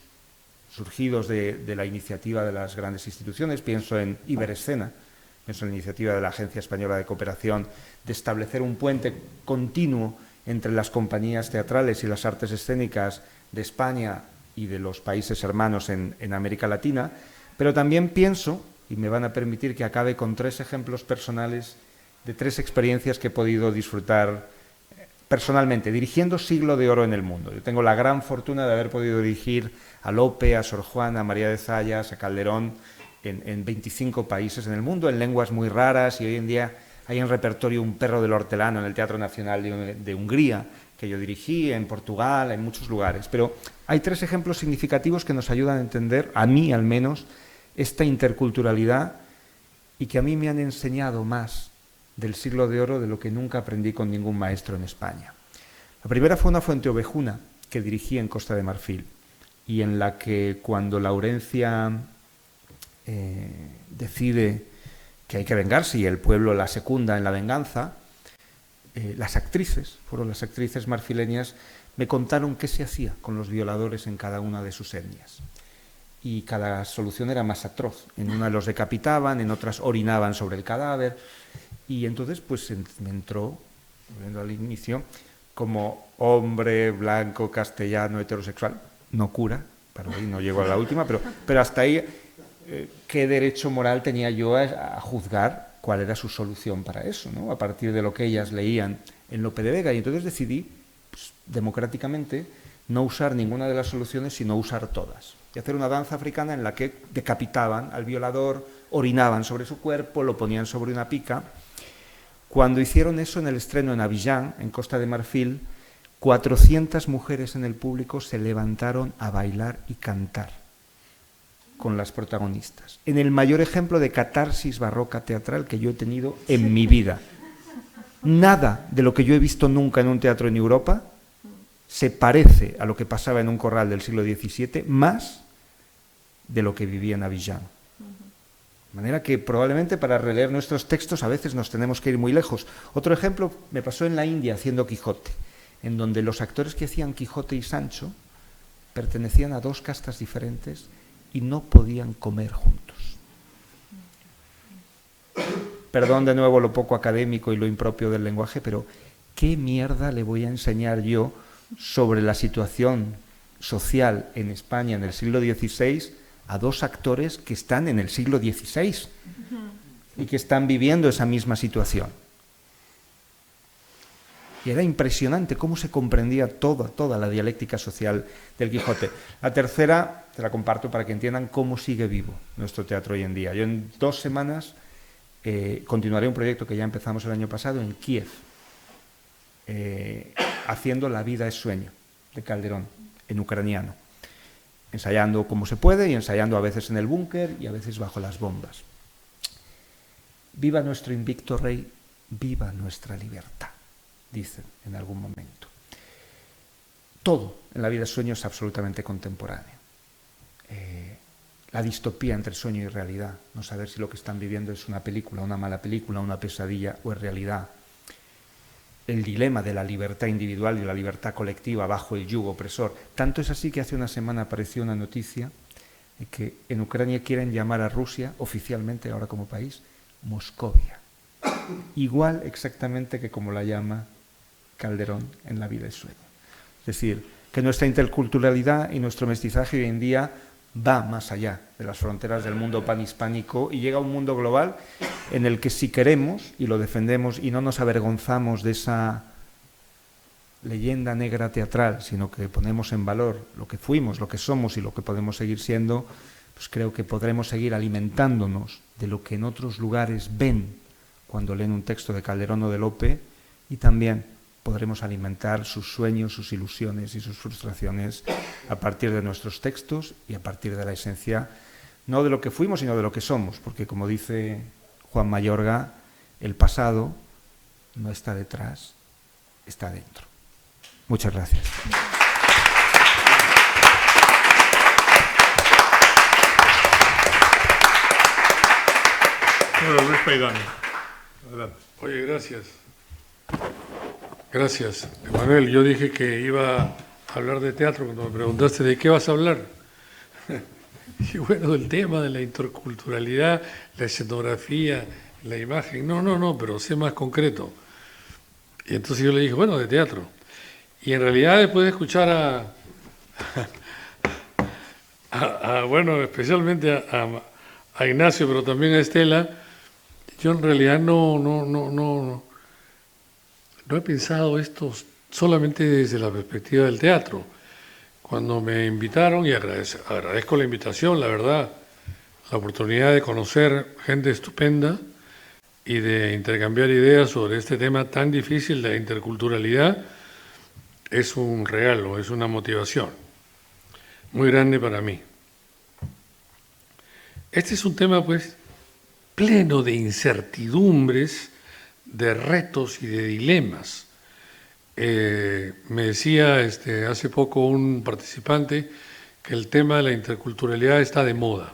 surgidos de la iniciativa de las grandes instituciones, pienso en Iberescena, pienso en la iniciativa de la Agencia Española de Cooperación, de establecer un puente continuo entre las compañías teatrales y las artes escénicas de España y de los países hermanos en América Latina, pero también pienso, y me van a permitir que acabe con 3 ejemplos personales de 3 experiencias que he podido disfrutar personalmente, dirigiendo Siglo de Oro en el mundo. Yo tengo la gran fortuna de haber podido dirigir a Lope, a Sor Juana, a María de Zayas, a Calderón, en 25 países en el mundo, en lenguas muy raras, y hoy en día hay en repertorio Un perro del hortelano en el Teatro Nacional de Hungría, que yo dirigí, en Portugal, en muchos lugares. Pero hay 3 ejemplos significativos que nos ayudan a entender, a mí al menos, esta interculturalidad y que a mí me han enseñado más del Siglo de Oro de lo que nunca aprendí con ningún maestro en España. La primera fue una Fuenteovejuna que dirigí en Costa de Marfil y en la que cuando Laurencia decide que hay que vengarse y el pueblo la secunda en la venganza, las actrices marfileñas me contaron qué se hacía con los violadores en cada una de sus etnias. Y cada solución era más atroz. En una los decapitaban, en otras orinaban sobre el cadáver. Y entonces pues me entró, volviendo al inicio, como hombre blanco, castellano, heterosexual, no cura, para ahí no llego a la última, pero hasta ahí, ¿qué derecho moral tenía yo a juzgar cuál era su solución para eso, ¿no? A partir de lo que ellas leían en Lope de Vega? Y entonces decidí, pues, democráticamente, no usar ninguna de las soluciones, sino usar todas. Y hacer una danza africana en la que decapitaban al violador, orinaban sobre su cuerpo, lo ponían sobre una pica. Cuando hicieron eso en el estreno en Abiyán, en Costa de Marfil, 400 mujeres en el público se levantaron a bailar y cantar con las protagonistas. En el mayor ejemplo de catarsis barroca teatral que yo he tenido en mi vida. Nada de lo que yo he visto nunca en un teatro en Europa se parece a lo que pasaba en un corral del siglo XVII, más de lo que vivía en Abiyán. De manera que probablemente para releer nuestros textos a veces nos tenemos que ir muy lejos. Otro ejemplo me pasó en la India haciendo Quijote, en donde los actores que hacían Quijote y Sancho pertenecían a 2 castas diferentes y no podían comer juntos. Perdón de nuevo lo poco académico y lo impropio del lenguaje, pero ¿qué mierda le voy a enseñar yo sobre la situación social en España en el siglo XVI a 2 actores que están en el siglo XVI y que están viviendo esa misma situación? Y era impresionante cómo se comprendía toda la dialéctica social del Quijote. La tercera, te la comparto para que entiendan cómo sigue vivo nuestro teatro hoy en día. Yo en 2 semanas continuaré un proyecto que ya empezamos el año pasado en Kiev, haciendo La vida es sueño, de Calderón, en ucraniano. Ensayando como se puede y ensayando a veces en el búnker y a veces bajo las bombas. Viva nuestro invicto rey, viva nuestra libertad, dicen en algún momento. todo en La vida del sueño es absolutamente contemporáneo. La distopía entre sueño y realidad, no saber si lo que están viviendo es una película, una mala película, una pesadilla o es realidad. El dilema de la libertad individual y la libertad colectiva bajo el yugo opresor. Tanto es así que hace una semana apareció una noticia de que en Ucrania quieren llamar a Rusia oficialmente, ahora como país, Moscovia. Igual exactamente que como la llama Calderón en La vida del sueño. Es decir, que nuestra interculturalidad y nuestro mestizaje hoy en día va más allá de las fronteras del mundo panhispánico y llega a un mundo global en el que si queremos y lo defendemos y no nos avergonzamos de esa leyenda negra teatral, sino que ponemos en valor lo que fuimos, lo que somos y lo que podemos seguir siendo, pues creo que podremos seguir alimentándonos de lo que en otros lugares ven cuando leen un texto de Calderón o de Lope, y también podremos alimentar sus sueños, sus ilusiones y sus frustraciones a partir de nuestros textos y a partir de la esencia, no de lo que fuimos, sino de lo que somos, porque como dice Juan Mayorga, el pasado no está detrás, está dentro. Muchas gracias. Bueno, Luis Paidano. Adelante. Oye, gracias. Gracias. Emanuel, yo dije que iba a hablar de teatro cuando me preguntaste de qué vas a hablar. Y bueno, del tema de la interculturalidad, la escenografía, la imagen. No, pero sé más concreto. Y entonces yo le dije, bueno, de teatro. Y en realidad después de escuchar bueno, especialmente a Ignacio, pero también a Estela, yo en realidad no he pensado esto solamente desde la perspectiva del teatro. Cuando me invitaron, y agradezco la invitación, la verdad, la oportunidad de conocer gente estupenda y de intercambiar ideas sobre este tema tan difícil de la interculturalidad, es un regalo, es una motivación muy grande para mí. Este es un tema, pues, pleno de incertidumbres, de retos y de dilemas. Me decía hace poco un participante que el tema de la interculturalidad está de moda.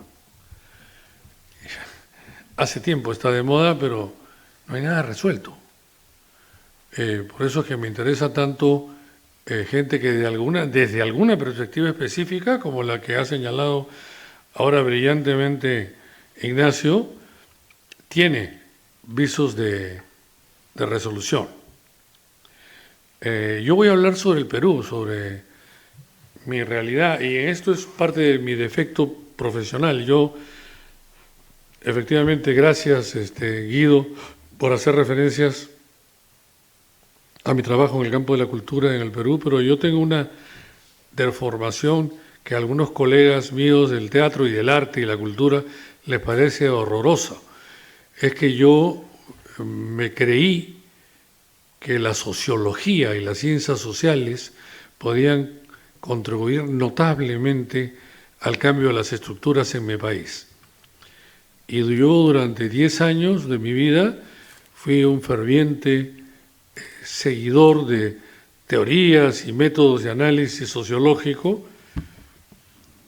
Hace tiempo está de moda, pero no hay nada resuelto. Por eso es que me interesa tanto gente que desde alguna perspectiva específica, como la que ha señalado ahora brillantemente Ignacio, tiene visos de resolución. Yo voy a hablar sobre el Perú, sobre mi realidad, y esto es parte de mi defecto profesional. Yo, efectivamente, gracias Guido por hacer referencias a mi trabajo en el campo de la cultura en el Perú, pero yo tengo una deformación que a algunos colegas míos del teatro y del arte y la cultura les parece horrorosa. Es que yo me creí que la sociología y las ciencias sociales podían contribuir notablemente al cambio de las estructuras en mi país. Y yo durante 10 años de mi vida fui un ferviente seguidor de teorías y métodos de análisis sociológico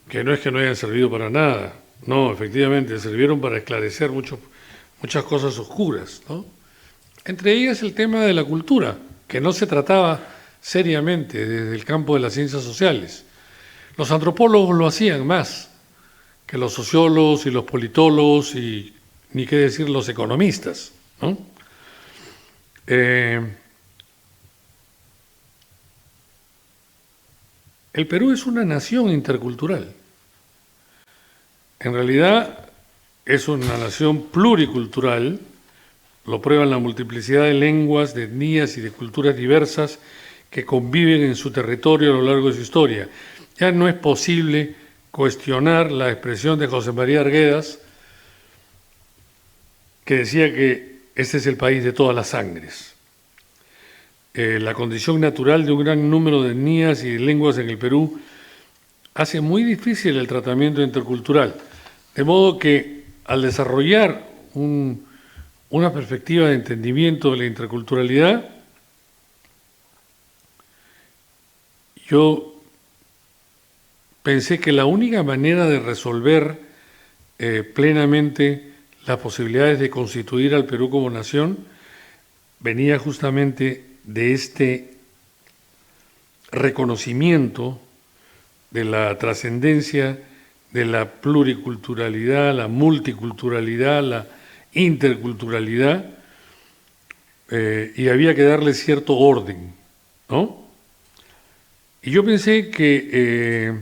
que no es que no hayan servido para nada, no, efectivamente, sirvieron para esclarecer muchas cosas oscuras, ¿no? Entre ellas el tema de la cultura, que no se trataba seriamente desde el campo de las ciencias sociales. Los antropólogos lo hacían más que los sociólogos y los politólogos y ni qué decir los economistas, ¿no? El Perú es una nación intercultural. En realidad es una nación pluricultural, lo prueban la multiplicidad de lenguas, de etnias y de culturas diversas que conviven en su territorio a lo largo de su historia. Ya no es posible cuestionar la expresión de José María Arguedas, que decía que este es el país de todas las sangres. La condición natural de un gran número de etnias y de lenguas en el Perú hace muy difícil el tratamiento intercultural. De modo que al desarrollar una perspectiva de entendimiento de la interculturalidad, yo pensé que la única manera de resolver plenamente las posibilidades de constituir al Perú como nación venía justamente de este reconocimiento de la trascendencia de la pluriculturalidad, la multiculturalidad, la interculturalidad, y había que darle cierto orden, ¿no? Y yo pensé que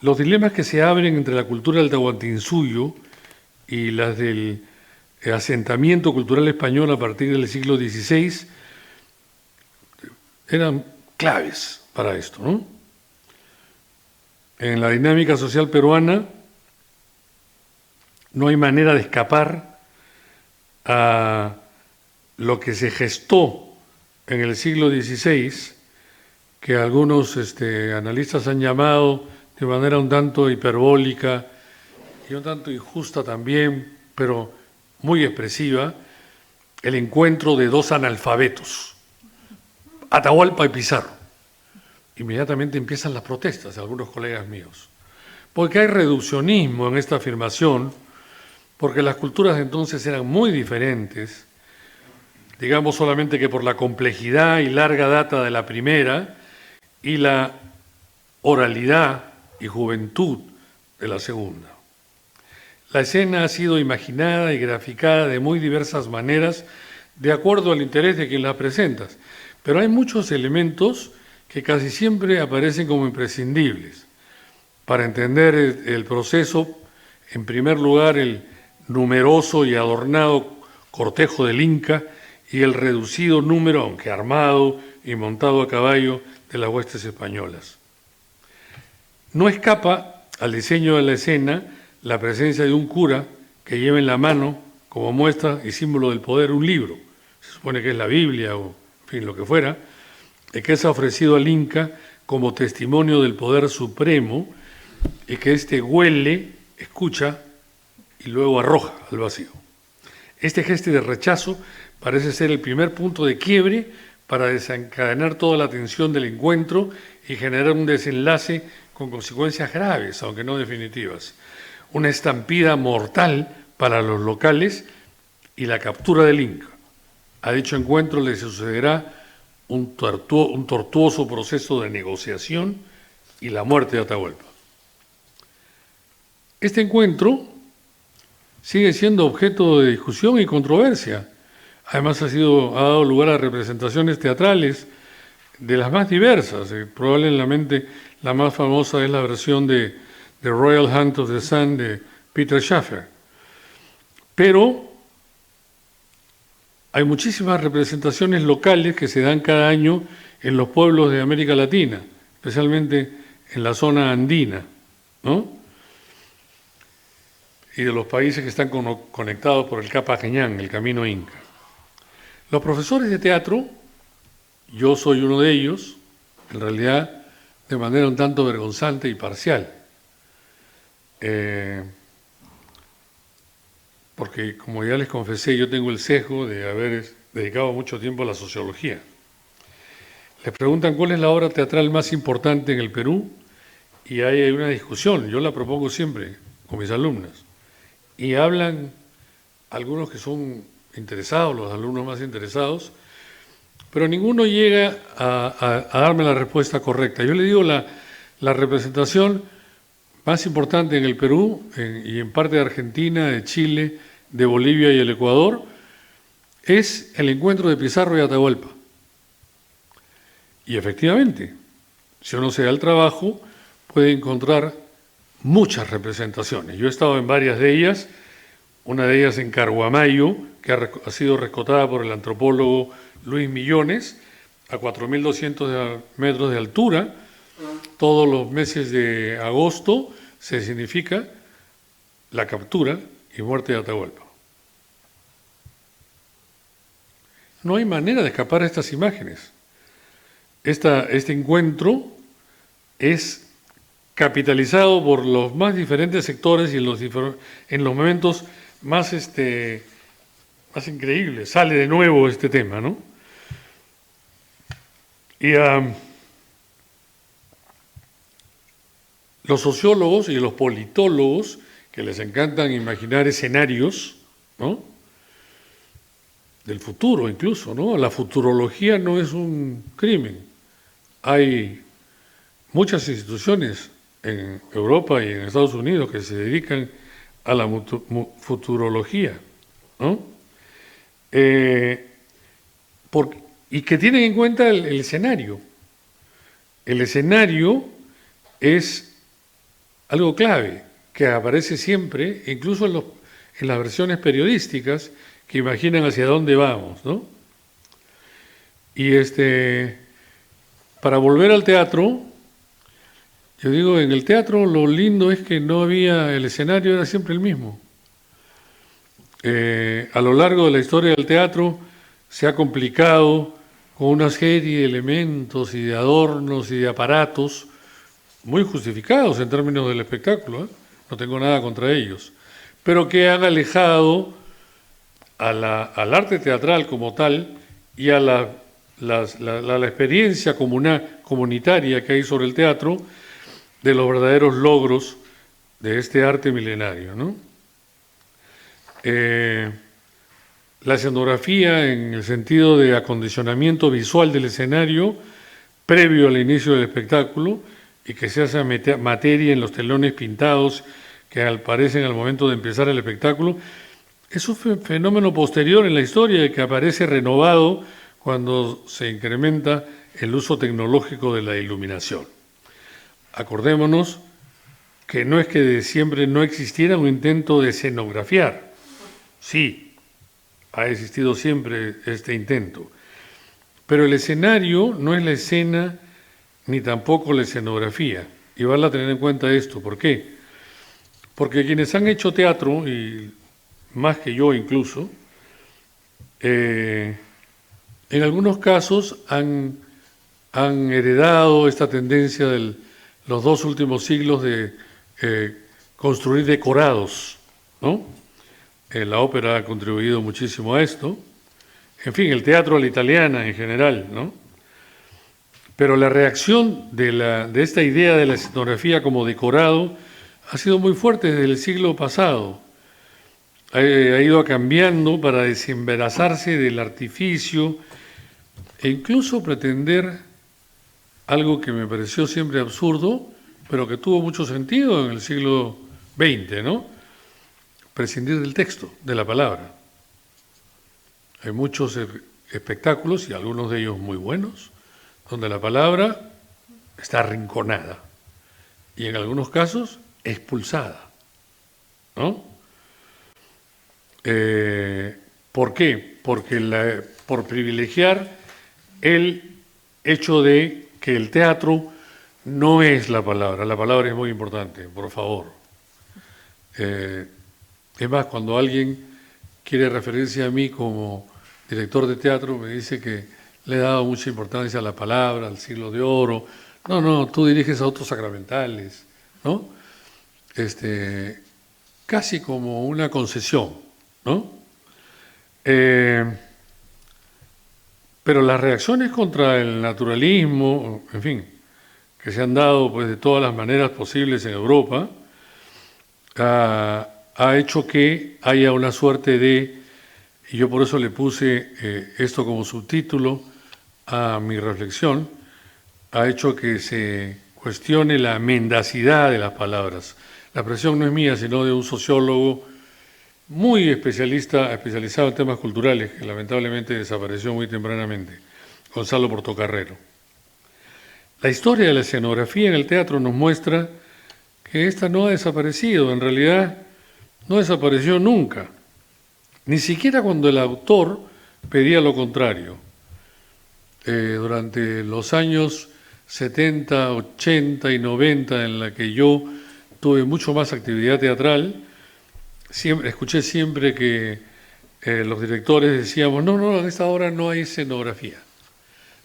los dilemas que se abren entre la cultura del Tahuantinsuyo y las del asentamiento cultural español a partir del siglo XVI eran claves para esto, ¿no? En la dinámica social peruana no hay manera de escapar a lo que se gestó en el siglo XVI, que algunos analistas han llamado de manera un tanto hiperbólica y un tanto injusta también, pero muy expresiva, el encuentro de dos analfabetos, Atahualpa y Pizarro. Inmediatamente empiezan las protestas de algunos colegas míos, porque hay reduccionismo en esta afirmación, porque las culturas de entonces eran muy diferentes, digamos solamente que por la complejidad y larga data de la primera y la oralidad y juventud de la segunda. La escena ha sido imaginada y graficada de muy diversas maneras de acuerdo al interés de quien la presenta, pero hay muchos elementos que casi siempre aparecen como imprescindibles. Para entender el proceso, en primer lugar, el numeroso y adornado cortejo del Inca y el reducido número, aunque armado y montado a caballo, de las huestes españolas. No escapa al diseño de la escena la presencia de un cura que lleva en la mano, como muestra y símbolo del poder, un libro. Se supone que es la Biblia o, en fin, lo que fuera, que es ofrecido al Inca como testimonio del poder supremo y que éste huele, escucha y luego arroja al vacío. Este gesto de rechazo parece ser el primer punto de quiebre para desencadenar toda la tensión del encuentro y generar un desenlace con consecuencias graves, aunque no definitivas. Una estampida mortal para los locales y la captura del Inca. A dicho encuentro le sucederá un tortuoso proceso de negociación y la muerte de Atahualpa. Este encuentro sigue siendo objeto de discusión y controversia. Además ha dado lugar a representaciones teatrales de las más diversas. Probablemente la más famosa es la versión de The Royal Hunt of the Sun de Peter Shaffer. Pero hay muchísimas representaciones locales que se dan cada año en los pueblos de América Latina, especialmente en la zona andina, ¿no? Y de los países que están conectados por el Capacañán, el camino inca. Los profesores de teatro, yo soy uno de ellos, en realidad de manera un tanto vergonzante y parcial, porque como ya les confesé, yo tengo el sesgo de haber dedicado mucho tiempo a la sociología. Les preguntan cuál es la obra teatral más importante en el Perú y hay una discusión, yo la propongo siempre con mis alumnos, y hablan algunos que son interesados, los alumnos más interesados, pero ninguno llega a darme la respuesta correcta. Yo le digo la representación más importante en el Perú y en parte de Argentina, de Chile, de Bolivia y el Ecuador, es el encuentro de Pizarro y Atahualpa. Y efectivamente, si uno se da el trabajo, puede encontrar muchas representaciones. Yo he estado en varias de ellas, una de ellas en Carguamayo, que ha sido rescatada por el antropólogo Luis Millones, a 4.200 metros de altura. Todos los meses de agosto se significa la captura y muerte de Atahualpa. No hay manera de escapar a estas imágenes. Este encuentro es capitalizado por los más diferentes sectores y en los momentos más increíbles. Sale de nuevo este tema, ¿no? Y los sociólogos y los politólogos, que les encantan imaginar escenarios, ¿no?, del futuro incluso, ¿no? La futurología no es un crimen. Hay muchas instituciones en Europa y en Estados Unidos que se dedican a la futurología, ¿no? Y que tienen en cuenta el escenario. El escenario es algo clave, que aparece siempre, incluso en las versiones periodísticas, que imaginan hacia dónde vamos, ¿no? Y para volver al teatro, yo digo, en el teatro lo lindo es que no había, el escenario era siempre el mismo. A lo largo de la historia del teatro se ha complicado con una serie de elementos y de adornos y de aparatos muy justificados en términos del espectáculo, ¿eh? No tengo nada contra ellos, pero que han alejado al arte teatral como tal y a la experiencia comunitaria que hay sobre el teatro de los verdaderos logros de este arte milenario, ¿no? La escenografía, en el sentido de acondicionamiento visual del escenario previo al inicio del espectáculo, y que se hace materia en los telones pintados que aparecen al momento de empezar el espectáculo, es un fenómeno posterior en la historia y que aparece renovado cuando se incrementa el uso tecnológico de la iluminación. Acordémonos que no es que de siempre no existiera un intento de escenografiar. Sí, ha existido siempre este intento. Pero el escenario no es la escena ni tampoco la escenografía. Y vale a tener en cuenta esto. ¿Por qué? Porque quienes han hecho teatro, y más que yo incluso, en algunos casos han heredado esta tendencia de los 2 últimos siglos de construir decorados, ¿no? La ópera ha contribuido muchísimo a esto. En fin, el teatro a la italiana en general, ¿no? Pero la reacción de esta idea de la escenografía como decorado ha sido muy fuerte desde el siglo pasado. Ha ido cambiando para desembarazarse del artificio e incluso pretender algo que me pareció siempre absurdo, pero que tuvo mucho sentido en el siglo XX, ¿no? Prescindir del texto, de la palabra. Hay muchos espectáculos, y algunos de ellos muy buenos, donde la palabra está arrinconada y en algunos casos expulsada, ¿no? ¿Por qué? Porque por privilegiar el hecho de que el teatro no es la palabra es muy importante, por favor. Es más, cuando alguien quiere referirse a mí como director de teatro, me dice que le he dado mucha importancia a la palabra, al siglo de oro. No, tú diriges a otros sacramentales, ¿no? Casi como una concesión, ¿no? Pero las reacciones contra el naturalismo, en fin, que se han dado pues de todas las maneras posibles en Europa, ha hecho que haya una suerte de, y yo por eso le puse esto como subtítulo a mi reflexión, ha hecho que se cuestione la mendacidad de las palabras. La expresión no es mía, sino de un sociólogo muy especializado en temas culturales, que lamentablemente desapareció muy tempranamente, Gonzalo Portocarrero. La historia de la escenografía en el teatro nos muestra que esta no ha desaparecido, en realidad no desapareció nunca, ni siquiera cuando el autor pedía lo contrario. Durante los años 70, 80 y 90, en la que yo tuve mucho más actividad teatral, escuché siempre que los directores decíamos, no, en esta obra no hay escenografía.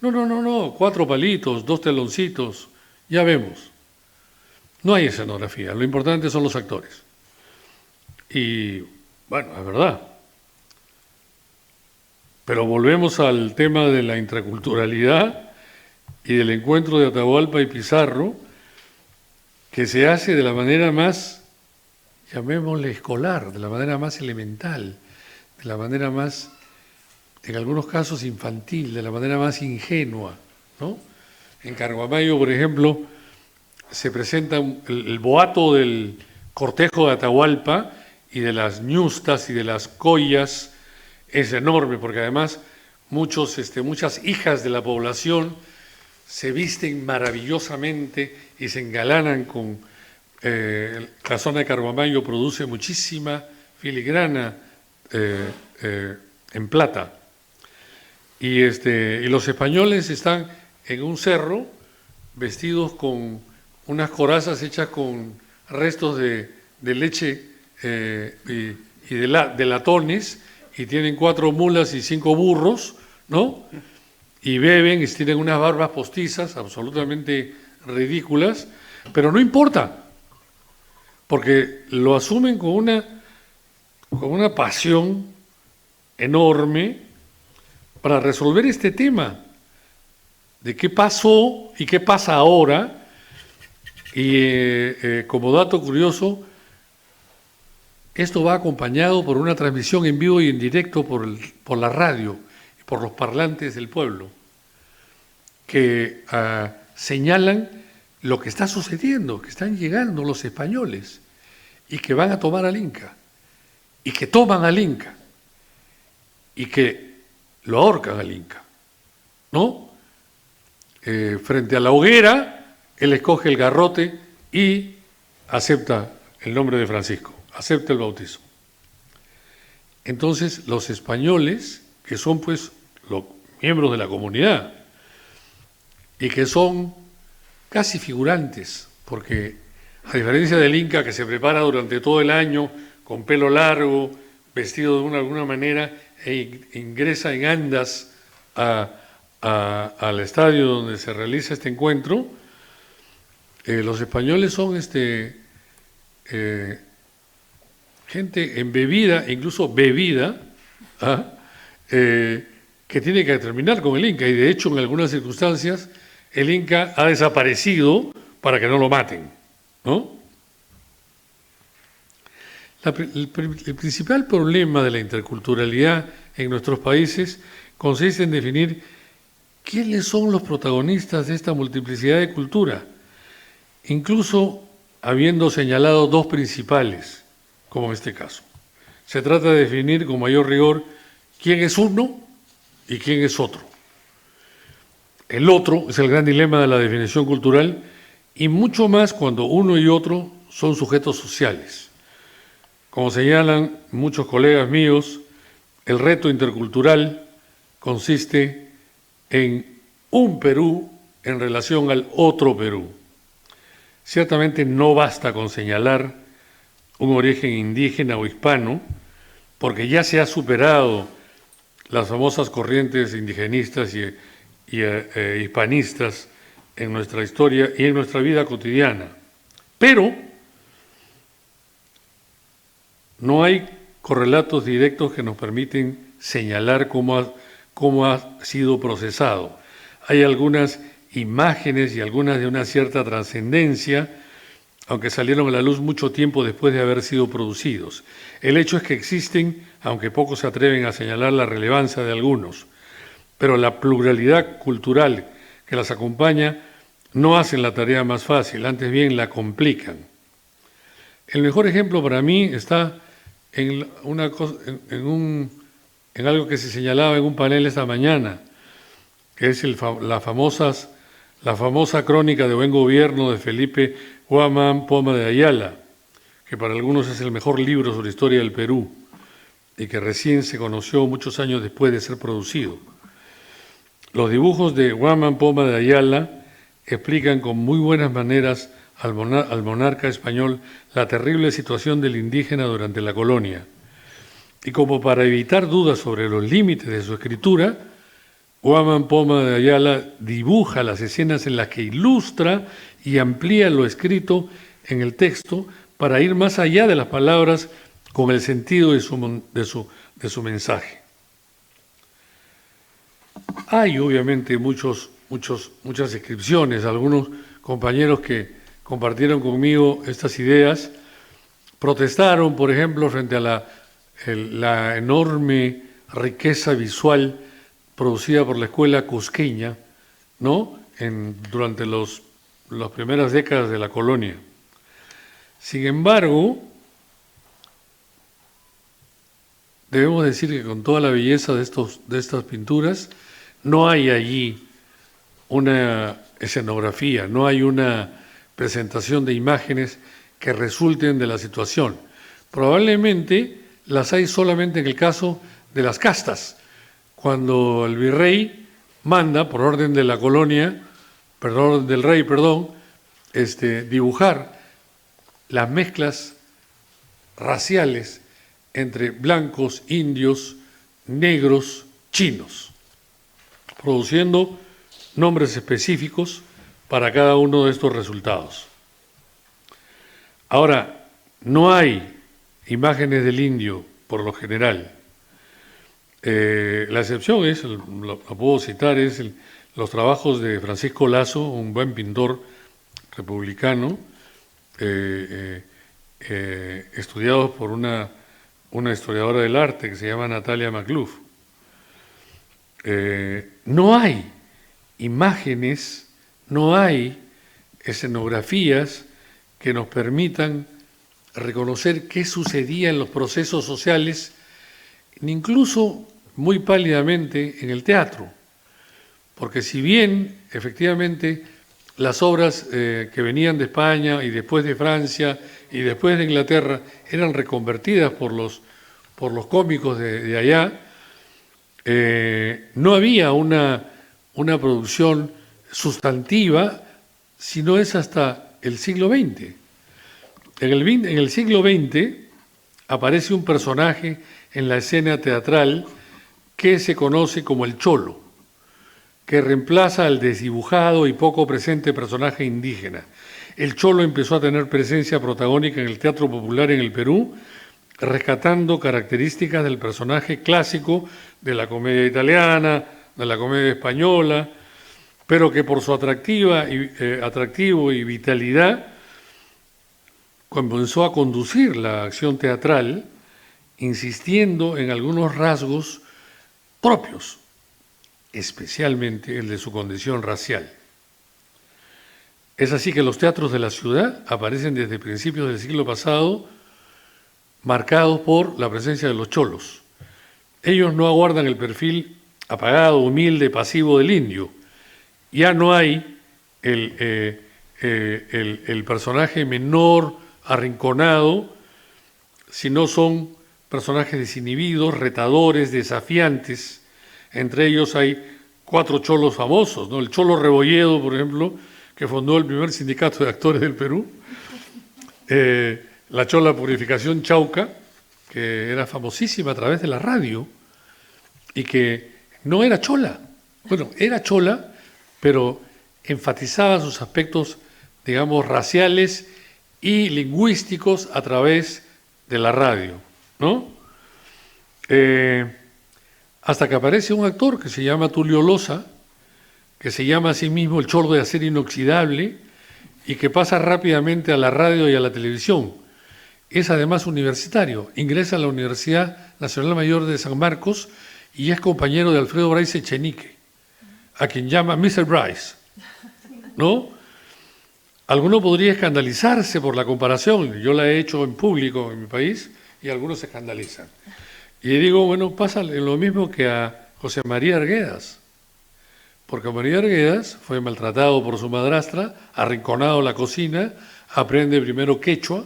No, 4 palitos, 2 teloncitos, ya vemos. No hay escenografía, lo importante son los actores. Y bueno, es verdad. Pero volvemos al tema de la intraculturalidad y del encuentro de Atahualpa y Pizarro, que se hace de la manera más, llamémosle escolar, de la manera más elemental, de la manera más, en algunos casos infantil, de la manera más ingenua, ¿no? En Carguamayo, por ejemplo, se presenta el boato del cortejo de Atahualpa y de las ñustas y de las collas, es enorme, porque además muchas hijas de la población se visten maravillosamente y se engalanan con... la zona de Carguamayo produce muchísima filigrana en plata. Y los españoles están en un cerro vestidos con unas corazas hechas con restos de leche y de latones, y tienen 4 mulas y 5 burros, ¿no? Y beben y tienen unas barbas postizas absolutamente ridículas, pero no importa, porque lo asumen con una pasión enorme para resolver este tema de qué pasó y qué pasa ahora. Y como dato curioso, esto va acompañado por una transmisión en vivo y en directo por la radio y por los parlantes del pueblo, que señalan lo que está sucediendo, que están llegando los españoles y que van a tomar al Inca, y que toman al Inca, y que lo ahorcan al Inca, ¿no? Frente a la hoguera, él escoge el garrote y acepta el nombre de Francisco, acepta el bautismo. Entonces, los españoles, que son pues los miembros de la comunidad y que son casi figurantes, porque a diferencia del Inca, que se prepara durante todo el año con pelo largo, vestido de alguna manera, e ingresa en andas al estadio donde se realiza este encuentro, los españoles son gente embebida, incluso bebida, que tiene que terminar con el Inca, y de hecho en algunas circunstancias el Inca ha desaparecido para que no lo maten, ¿no? El principal problema de la interculturalidad en nuestros países consiste en definir quiénes son los protagonistas de esta multiplicidad de cultura, incluso habiendo señalado 2 principales, como en este caso. Se trata de definir con mayor rigor quién es uno y quién es otro. El otro es el gran dilema de la definición cultural, y mucho más cuando uno y otro son sujetos sociales. Como señalan muchos colegas míos, el reto intercultural consiste en un Perú en relación al otro Perú. Ciertamente no basta con señalar un origen indígena o hispano, porque ya se ha superado las famosas corrientes indigenistas y hispanistas en nuestra historia y en nuestra vida cotidiana. Pero no hay correlatos directos que nos permiten señalar cómo ha sido procesado. Hay algunas imágenes y algunas de una cierta trascendencia, aunque salieron a la luz mucho tiempo después de haber sido producidos. El hecho es que existen, aunque pocos se atreven a señalar la relevancia de algunos, pero la pluralidad cultural que las acompaña no hacen la tarea más fácil, antes bien la complican. El mejor ejemplo para mí está en algo que se señalaba en un panel esta mañana, que es la famosa crónica de buen gobierno de Felipe Guamán Poma de Ayala, que para algunos es el mejor libro sobre historia del Perú y que recién se conoció muchos años después de ser producido. Los dibujos de Guamán Poma de Ayala explican con muy buenas maneras al monarca español la terrible situación del indígena durante la colonia. Y como para evitar dudas sobre los límites de su escritura, Guamán Poma de Ayala dibuja las escenas en las que ilustra y amplía lo escrito en el texto para ir más allá de las palabras con el sentido de su mensaje. Hay obviamente muchos muchas inscripciones. Algunos compañeros que compartieron conmigo estas ideas protestaron, por ejemplo, frente a la enorme riqueza visual producida por la escuela cusqueña, ¿no? Durante las primeras décadas de la colonia. Sin embargo, debemos decir que con toda la belleza de estas pinturas, no hay allí una escenografía, no hay una presentación de imágenes que resulten de la situación. Probablemente las hay solamente en el caso de las castas, cuando el virrey manda, por orden de la colonia, del rey, dibujar las mezclas raciales entre blancos, indios, negros, chinos, produciendo nombres específicos para cada uno de estos resultados. Ahora, no hay imágenes del indio, por lo general. La excepción lo puedo citar, es los trabajos de Francisco Lazo, un buen pintor republicano, estudiados por una historiadora del arte que se llama Natalia McLuff. No hay imágenes, no hay escenografías que nos permitan reconocer qué sucedía en los procesos sociales, incluso muy pálidamente en el teatro. Porque si bien, efectivamente, las obras que venían de España y después de Francia y después de Inglaterra eran reconvertidas por los cómicos de allá, no había una producción sustantiva, sino es hasta el siglo XX. En el siglo XX aparece un personaje en la escena teatral que se conoce como el cholo, que reemplaza al desdibujado y poco presente personaje indígena. El cholo empezó a tener presencia protagónica en el teatro popular en el Perú, rescatando características del personaje clásico de la comedia italiana, de la comedia española, pero que por su atractivo y vitalidad comenzó a conducir la acción teatral, insistiendo en algunos rasgos propios, especialmente el de su condición racial. Es así que los teatros de la ciudad aparecen desde principios del siglo pasado marcados por la presencia de los cholos. Ellos no aguardan el perfil apagado, humilde, pasivo del indio. Ya no hay el personaje menor, arrinconado, sino son personajes desinhibidos, retadores, desafiantes. Entre ellos hay 4 cholos famosos, ¿no? El Cholo Rebolledo, por ejemplo, que fundó el primer sindicato de actores del Perú. La chola Purificación Chauca, que era famosísima a través de la radio y que no era chola. Bueno, era chola, pero enfatizaba sus aspectos, digamos, raciales y lingüísticos a través de la radio, ¿no? Hasta que aparece un actor que se llama Tulio Loza, que se llama a sí mismo el Cholo de Acero Inoxidable y que pasa rápidamente a la radio y a la televisión. Es además universitario, ingresa a la Universidad Nacional Mayor de San Marcos y es compañero de Alfredo Bryce Echenique, a quien llama Mr. Bryce, ¿no? Alguno podría escandalizarse por la comparación, yo la he hecho en público en mi país y algunos se escandalizan. Y digo, bueno, pasa lo mismo que a José María Arguedas, porque María Arguedas fue maltratado por su madrastra, arrinconado en la cocina, aprende primero quechua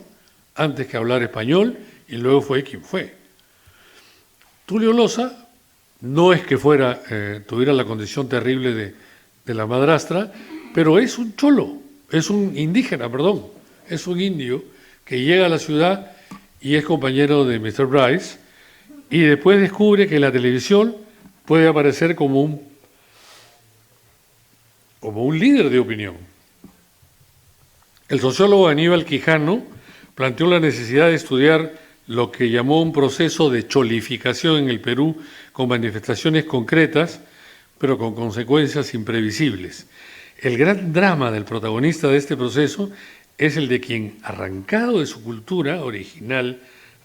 antes que hablar español y luego fue quien fue. Tulio Loza no es que tuviera la condición terrible de la madrastra, pero es un cholo, es un indígena, es un indio que llega a la ciudad y es compañero de Mr. Bryce y después descubre que la televisión puede aparecer como un líder de opinión. El sociólogo Aníbal Quijano planteó la necesidad de estudiar lo que llamó un proceso de cholificación en el Perú con manifestaciones concretas pero con consecuencias imprevisibles. El gran drama del protagonista de este proceso es el de quien, arrancado de su cultura original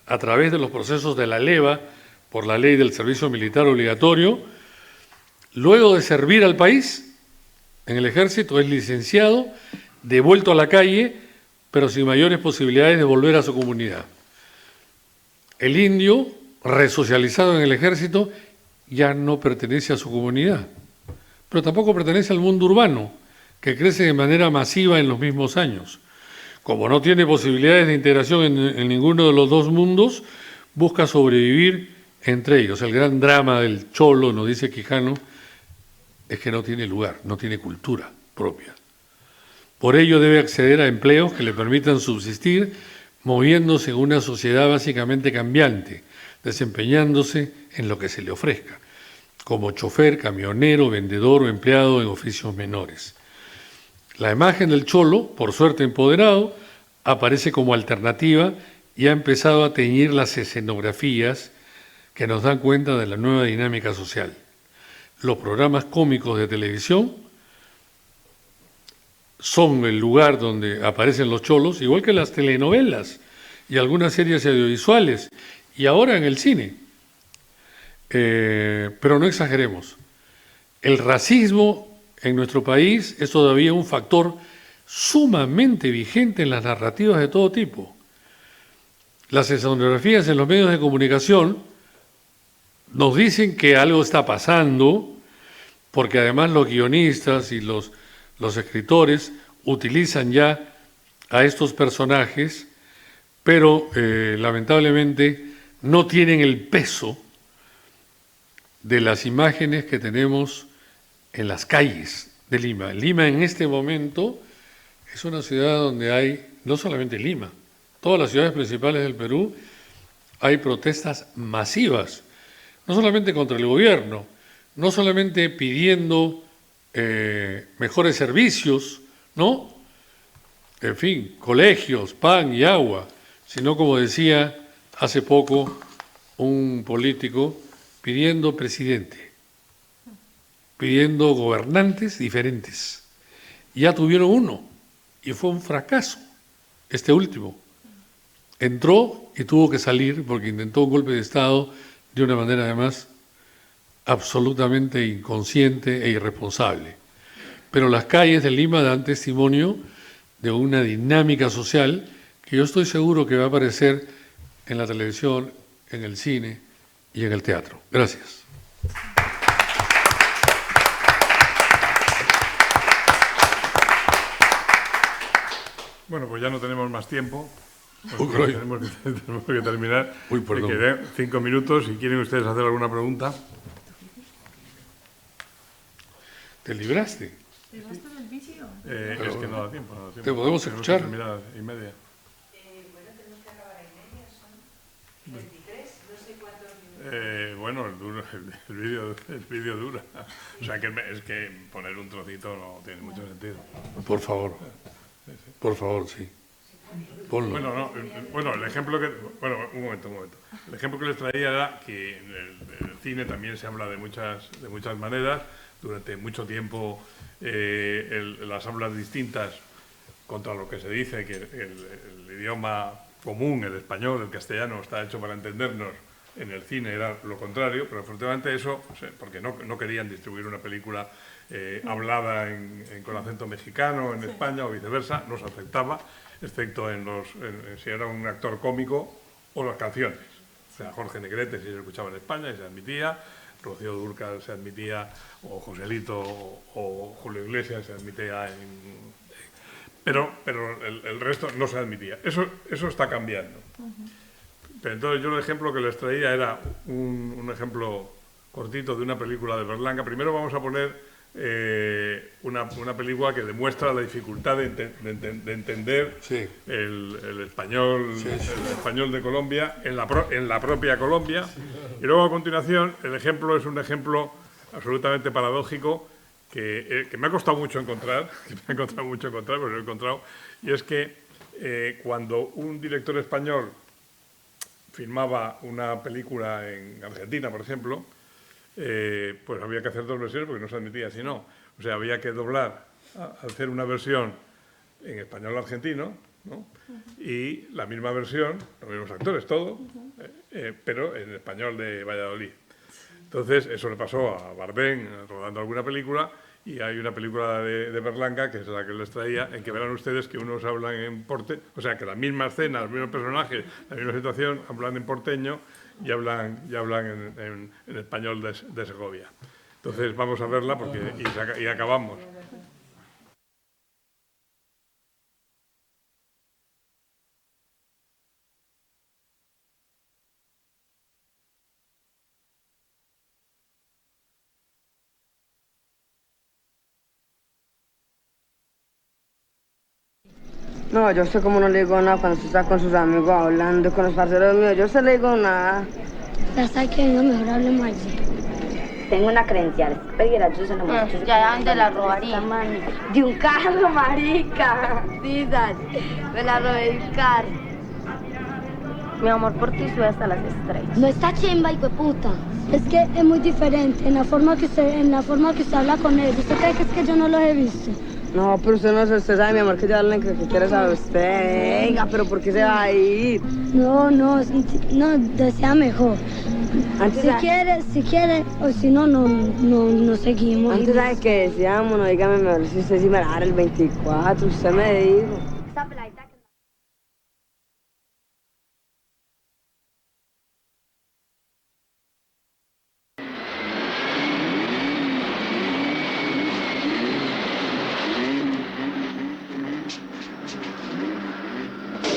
a través de los procesos de la leva por la ley del servicio militar obligatorio, luego de servir al país en el ejército, es licenciado, devuelto a la calle, pero sin mayores posibilidades de volver a su comunidad. El indio, resocializado en el ejército, ya no pertenece a su comunidad, pero tampoco pertenece al mundo urbano, que crece de manera masiva en los mismos años. Como no tiene posibilidades de integración en ninguno de los dos mundos, busca sobrevivir entre ellos. El gran drama del cholo, nos dice Quijano, es que no tiene lugar, no tiene cultura propia. Por ello debe acceder a empleos que le permitan subsistir, moviéndose en una sociedad básicamente cambiante, desempeñándose en lo que se le ofrezca, como chofer, camionero, vendedor o empleado en oficios menores. La imagen del cholo, por suerte empoderado, aparece como alternativa y ha empezado a teñir las escenografías que nos dan cuenta de la nueva dinámica social. Los programas cómicos de televisión son el lugar donde aparecen los cholos, igual que las telenovelas y algunas series audiovisuales, y ahora en el cine. Pero no exageremos. El racismo en nuestro país es todavía un factor sumamente vigente en las narrativas de todo tipo. Las escenografías en los medios de comunicación nos dicen que algo está pasando, porque además los guionistas y los escritores utilizan ya a estos personajes, pero lamentablemente no tienen el peso de las imágenes que tenemos en las calles de Lima. Lima en este momento es una ciudad donde hay, no solamente Lima, todas las ciudades principales del Perú, hay protestas masivas, no solamente contra el gobierno, no solamente pidiendo mejores servicios, ¿no? En fin, colegios, pan y agua, sino, como decía hace poco un político, pidiendo presidente, pidiendo gobernantes diferentes. Ya tuvieron uno y fue un fracaso, este último. Entró y tuvo que salir porque intentó un golpe de Estado de una manera además absolutamente inconsciente e irresponsable. Pero las calles de Lima dan testimonio de una dinámica social que yo estoy seguro que va a aparecer en la televisión, en el cine y en el teatro. Gracias. Bueno, pues ya no tenemos más tiempo. Tenemos que terminar. Uy, perdón. Me quedan 5 minutos. Si quieren ustedes hacer alguna pregunta. ¿Te libraste? ¿Libraste del vídeo? Es que no da tiempo. ¿Te podemos escuchar? Terminar a 1:30. Bueno, tenemos que acabar a 1:30, son 23, no sé cuántos minutos. Bueno, el vídeo dura. O sea, que es que poner un trocito no tiene mucho sentido. Por favor. Por favor, sí. Ponlo. Bueno, el ejemplo que... Bueno, un momento. El ejemplo que les traía era que en el cine también se habla de muchas maneras. Durante mucho tiempo las hablas distintas contra lo que se dice, que el idioma común, el español, el castellano, está hecho para entendernos. En el cine era lo contrario, pero afortunadamente eso, porque no querían distribuir una película hablada con acento mexicano en España o viceversa, no se aceptaba, excepto si era un actor cómico o las canciones. O sea, Jorge Negrete si se escuchaba en España y se admitía, Rocío Dúrcal se admitía, o Joselito o Julio Iglesias se admitía pero el resto no se admitía. Eso está cambiando. Pero entonces yo el ejemplo que les traía era un ejemplo cortito de una película de Berlanga. Primero vamos a poner una película que demuestra la dificultad de entender Sí. el español de Colombia en la propia Colombia. Y luego a continuación el ejemplo es un ejemplo absolutamente paradójico que me ha costado mucho encontrar, pero lo he encontrado, y es que cuando un director español filmaba una película en Argentina, por ejemplo, pues había que hacer 2 versiones porque no se admitía si no. O sea, había que doblar, hacer una versión en español argentino, ¿no? Y la misma versión, los mismos actores, todo, pero en español de Valladolid. Entonces, eso le pasó a Bardem rodando alguna película, y hay una película de Berlanga, que es la que les traía, en que verán ustedes que unos hablan en porteño, o sea, que la misma escena, los mismos personajes, la misma situación, hablan en porteño y hablan en español de Segovia. Entonces, vamos a verla y acabamos. No, yo sé cómo no le digo nada cuando se está con sus amigos hablando, con los parceros míos. Yo se le digo nada. La sai che no mejor hablemos allí. Tengo una credencial. Perché la giusta non mi Ya dónde la robaría. Di un carro, marica. Sí, dale. Me la robé el carro. Mi amor por ti sube hasta las estrellas. No está chimba, hijo de puta. Es que es muy diferente en la forma que usted habla con ellos. ¿Usted cree que es que yo no los he visto? No, pero usted sabe, mi amor, que yo hablo que quiere saber usted. Venga, pero ¿por qué se va a ir? No, desea mejor. Antes si quiere, o si no, no seguimos. Antes de que decíamos, no, dígame mejor si usted sí me la da el 24, usted me dijo.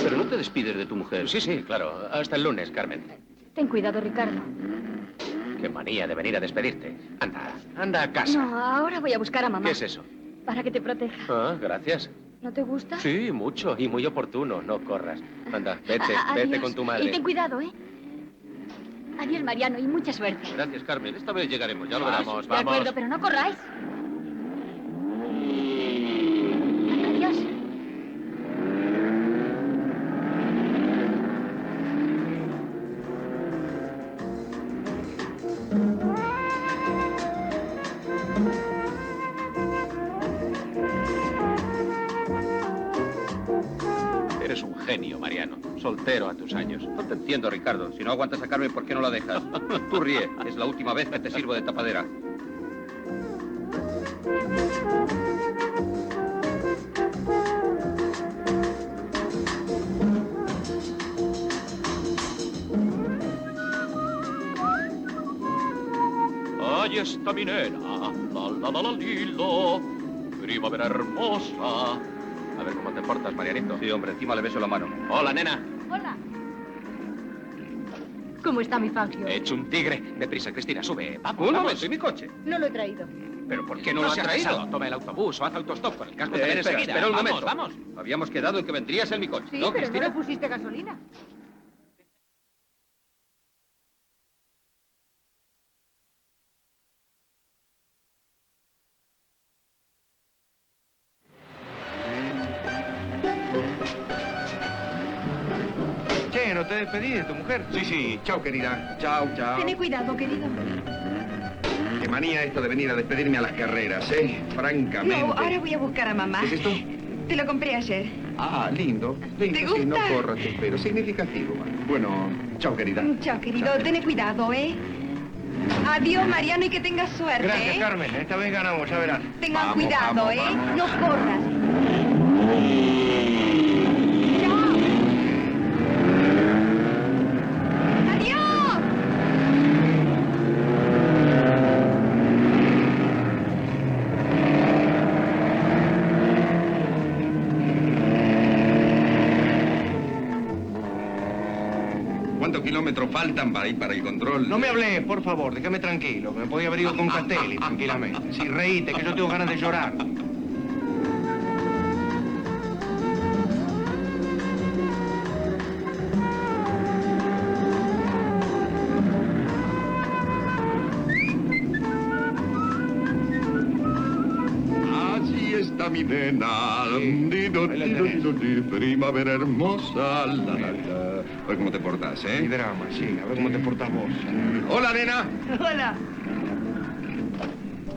Pero no te despides de tu mujer. Sí, sí, claro. Hasta el lunes, Carmen. Ten cuidado, Ricardo. Qué manía de venir a despedirte. Anda a casa. No, ahora voy a buscar a mamá. ¿Qué es eso? Para que te proteja. Ah, gracias. ¿No te gusta? Sí, mucho y muy oportuno. No corras. Anda, vete Adiós. con tu madre. Y ten cuidado, ¿eh? Adiós, Mariano, y mucha suerte. Gracias, Carmen. Esta vez llegaremos, ya lo verás. Vamos, De acuerdo, pero no corráis. Adiós. Eres un genio, Mariano. Soltero a tus años. No te entiendo, Ricardo. Si no aguantas a Carmen, ¿por qué no la dejas? Tú ríe. Es la última vez que te sirvo de tapadera. Ahí está mi nena. Lilo. Primavera hermosa. A ver cómo te portas, Marianito. Sí, hombre, encima le beso la mano. Hola, nena. Hola. ¿Cómo está mi Fangio? He hecho un tigre. Deprisa, Cristina, sube. Vamos, vamos. ¿Y mi coche? No lo he traído. ¿Pero por qué no lo has traído? Toma el autobús o haz autostop. Con el casco te ven Espera, enseguida. espera un Vamos, momento. vamos. Habíamos quedado en que vendrías en mi coche, Sí, ¿no, pero Cristina? no le pusiste gasolina. Che, ¿no te despedí de tu mujer? Sí, sí. Chao, querida. Chao, chao. Ten cuidado, querido. Qué manía esto de venir a despedirme a las carreras, ¿eh? Francamente. No, ahora voy a buscar a mamá. ¿Qué es esto? Te lo compré ayer. Ah, lindo. Lindo, ¿Te sí, no gusta? corras, te espero. Significativo. Bueno, chao, querida. Chao, querido. Chao. Ten cuidado, ¿eh? Adiós, Mariano, y que tengas suerte, Gracias, ¿eh? Carmen. Esta vez ganamos, ya verás. Tengan Vamos, cuidado, vamos, ¿eh? vamos. No corras. ¡Chao! ¡Adiós! ¿Cuántos kilómetros faltan para ir para el control? No me hablé, por favor, déjame tranquilo, que me podía haber ido con Castelli, tranquilamente. Sí, reíte, que yo tengo ganas de llorar. Así está mi nena, primavera hermosa, la, la, la. A ver cómo te portas, ¿eh? Y drama, sí. A ver cómo te portas vos. Hola, nena. Hola.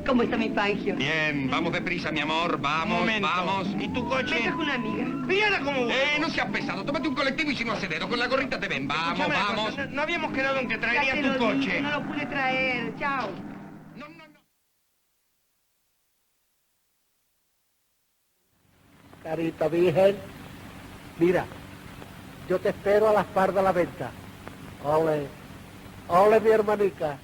¿Cómo está mi Fangio? Bien, vamos deprisa, mi amor. Vamos, vamos. ¿Y tu coche? Me trajo una amiga. Mira cómo vos. No seas pesado. Tómate un colectivo y sin aceleros. Con la gorrita te ven. Vamos, Escúchame una vamos. cosa, no habíamos quedado en que Ya traerías te tu lo coche. dije, no lo pude traer. Chao. Carita Virgen, mira, yo te espero a las par de la venta. Ole, ole mi hermanica.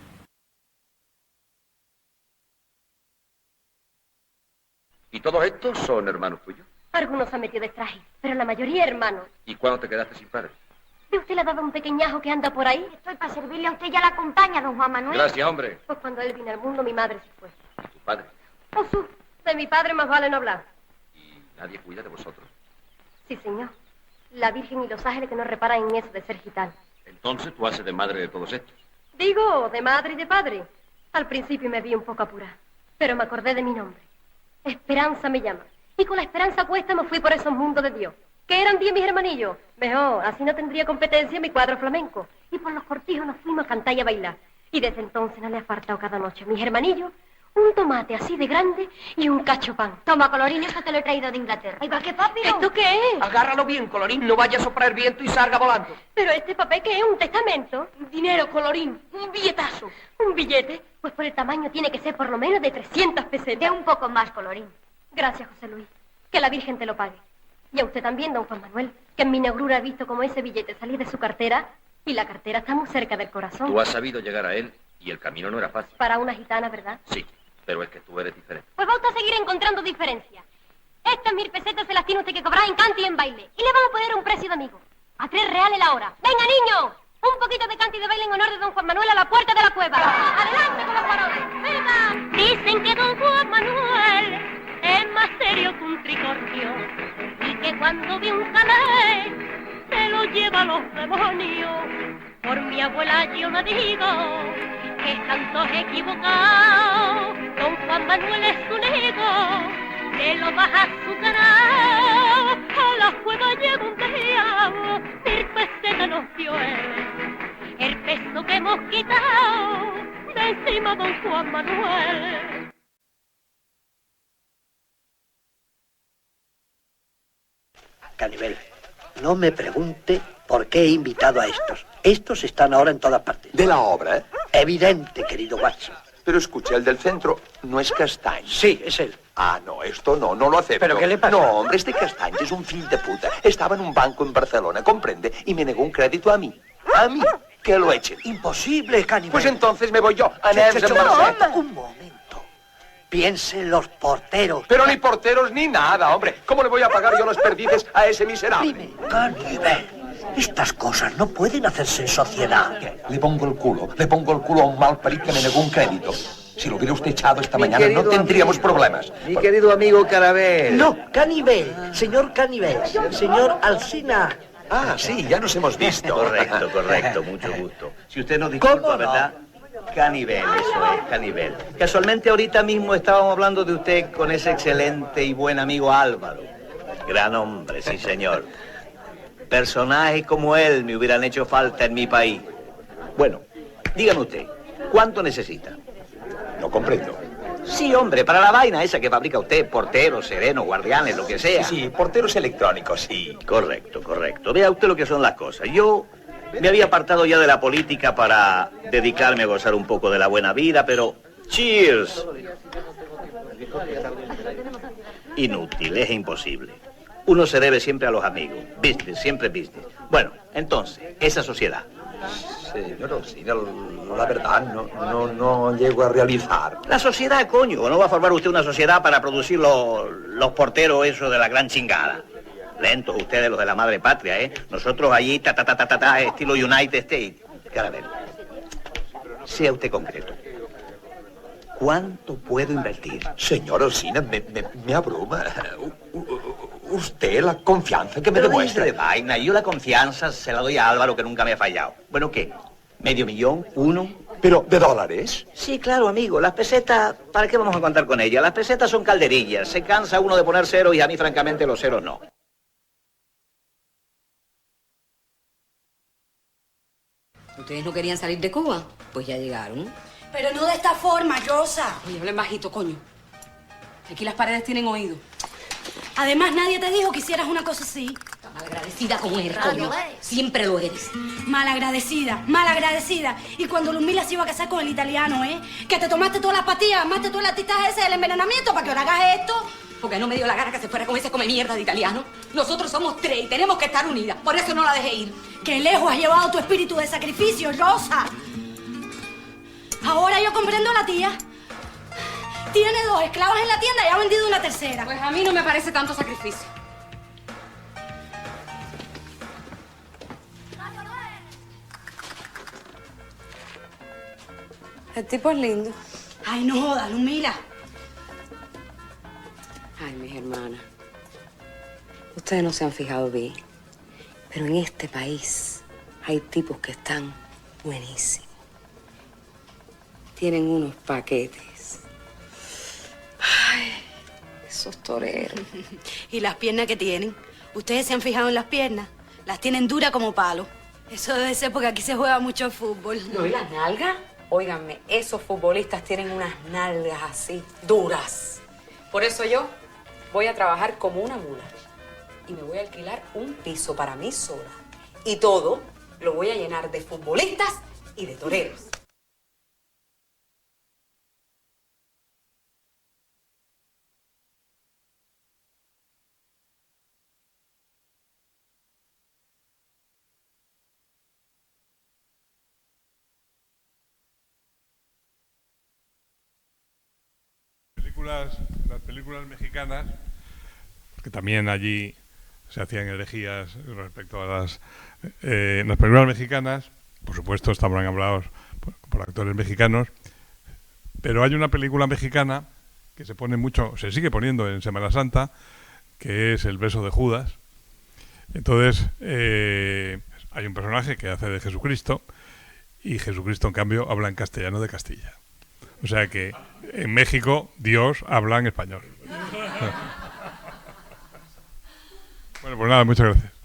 ¿Y todos estos son hermanos tuyos? Algunos han metido extraje, pero la mayoría hermanos. ¿Y cuándo te quedaste sin padre? ¿De usted le ha dado un pequeñajo que anda por ahí? Estoy para servirle a usted, ya la acompaña, don Juan Manuel. Gracias, hombre. Pues cuando él vino al mundo, mi madre se fue. ¿Y tu padre? Jesús, de mi padre más vale no hablar. Nadie cuida de vosotros. Sí, señor. La Virgen y los ángeles que no reparan en eso de ser gitano. Entonces tú haces de madre de todos estos. Digo, de madre y de padre. Al principio me vi un poco apurada, pero me acordé de mi nombre. Esperanza me llama. Y con la esperanza puesta me fui por esos mundos de Dios. Que eran 10 mis hermanillos. Mejor, así no tendría competencia en mi cuadro flamenco. Y por los cortijos nos fuimos a cantar y a bailar. Y desde entonces no le ha faltado cada noche a mis hermanillos un tomate así de grande y un cacho pan. Toma, colorín, eso te lo he traído de Inglaterra. Ay, va, qué papi. ¿Esto qué es? Agárralo bien, colorín, no vaya a soplar el viento y salga volando. ¿Pero este papel qué es? ¿Un testamento? Dinero, colorín, un billetazo. ¿Un billete? Pues por el tamaño tiene que ser por lo menos de 300 pesetas. De un poco más, colorín. Gracias, José Luis. Que la Virgen te lo pague. Y a usted también, don Juan Manuel, que en mi negrura he visto como ese billete salir de su cartera y la cartera está muy cerca del corazón. Tú has sabido llegar a él y el camino no era fácil. Para una gitana, ¿verdad? Sí, pero es que tú eres diferente. Pues va usted a seguir encontrando diferencias. Estas 1000 pesetas se las tiene usted que cobrar en cante y en baile. Y le vamos a poner un precio de amigo. A 3 reales la hora. ¡Venga, niño! Un poquito de cante y de baile en honor de don Juan Manuel a la puerta de la cueva. ¡Adelante con los varones! ¡Venga! Dicen que don Juan Manuel es más serio que un tricornio. Y que cuando ve un calé se lo lleva a los demonios. Por mi abuela yo no digo que tantos equivocados. Don Juan Manuel es un ego que lo baja a su canal. A la cueva lleva un diablo, 1000 pesetas nos dio él. El peso que hemos quitado de encima don Juan Manuel. Canivel, no me pregunte por qué he invitado a estos. Estos están ahora en todas partes. ¿De la obra? Evidente, querido Watson. Pero escuche, el del centro no es Castañ. Sí, es él. Ah, no, esto no lo acepto. ¿Pero qué le pasa? No, hombre, este Castañ es un fill de puta. Estaba en un banco en Barcelona, comprende, y me negó un crédito a mí. A mí, que lo echen. Imposible, Canivel. Pues entonces me voy yo. Un momento. Piense en los porteros. Pero ni porteros ni nada, hombre. ¿Cómo le voy a pagar yo los perdices a ese miserable? Dime, Canivel, estas cosas no pueden hacerse en sociedad. Le pongo el culo a un mal parit que me negó un crédito. Si lo hubiera usted echado esta mañana no tendríamos problemas. Mi querido amigo Carabel. No, Canivel, señor Canivel, señor Alsina. Ah, sí, ya nos hemos visto. Correcto, mucho gusto. Si usted nos disculpa, ¿verdad? Canivel, eso es, Canivel. Casualmente ahorita mismo estábamos hablando de usted con ese excelente y buen amigo Álvaro. Gran hombre, sí señor. Personajes como él me hubieran hecho falta en mi país. Bueno, dígame usted, ¿cuánto necesita? No comprendo. Sí, hombre, para la vaina esa que fabrica usted, porteros, serenos, guardianes, lo que sea. Sí, porteros electrónicos, sí. Correcto. Vea usted lo que son las cosas. Yo me había apartado ya de la política para dedicarme a gozar un poco de la buena vida, pero... ¡Cheers! Inútil, es imposible. Uno se debe siempre a los amigos. Business, siempre business. Bueno, entonces, esa sociedad. Señor, sí, la verdad, no llego a realizar. La sociedad, coño. ¿No va a formar usted una sociedad para producir los porteros eso de la gran chingada? Lentos ustedes, los de la madre patria, ¿eh? Nosotros allí, estilo United States. Carabel, sea usted concreto. ¿Cuánto puedo invertir? Señor Alsina, me abruma. Usted, la confianza que me demuestra. De vaina, yo la confianza se la doy a Álvaro, que nunca me ha fallado. Bueno, ¿qué? ¿Medio millón? ¿1? ¿Pero de dólares? Sí, claro, amigo. Las pesetas, ¿para qué vamos a contar con ellas? Las pesetas son calderillas. Se cansa uno de poner ceros y a mí, francamente, los ceros no. ¿Ustedes no querían salir de Cuba? Pues ya llegaron. Pero no de esta forma, Rosa. Oye, hablen bajito, coño. Aquí las paredes tienen oído. Además, nadie te dijo que hicieras una cosa así. Tan malagradecida como eres, coño. Siempre lo eres. Malagradecida, malagradecida. Y cuando Lumila se iba a casar con el italiano, ¿eh? Que te tomaste todas las pastillas, armaste todo el artista ese del envenenamiento para que ahora hagas esto. Porque no me dio la gana que se fuera con ese come mierda de italiano. Nosotros somos 3 y tenemos que estar unidas. Por eso no la dejé ir. ¡Qué lejos has llevado tu espíritu de sacrificio, Rosa! Ahora yo comprendo a la tía. Tiene 2 esclavas en la tienda y ha vendido una tercera. Pues a mí no me parece tanto sacrificio. El tipo es lindo. Ay, no jodas, Lumila. Ay, mis hermanas. Ustedes no se han fijado bien, pero en este país hay tipos que están buenísimos. Tienen unos paquetes. Ay, esos toreros. ¿Y las piernas que tienen? ¿Ustedes se han fijado en las piernas? Las tienen duras como palo. Eso debe ser porque aquí se juega mucho fútbol. ¿No? ¿Y las nalgas? Óiganme, esos futbolistas tienen unas nalgas así, duras. Por eso yo voy a trabajar como una mula. Y me voy a alquilar un piso para mí sola. Y todo lo voy a llenar de futbolistas y de toreros. Las películas mexicanas, que también allí se hacían herejías respecto a las películas mexicanas, por supuesto estaban hablados por actores mexicanos, pero hay una película mexicana que se pone mucho, se sigue poniendo en Semana Santa, que es El beso de Judas. Entonces hay un personaje que hace de Jesucristo y Jesucristo en cambio habla en castellano de Castilla. O sea que en México Dios habla en español. Bueno, pues nada, muchas gracias.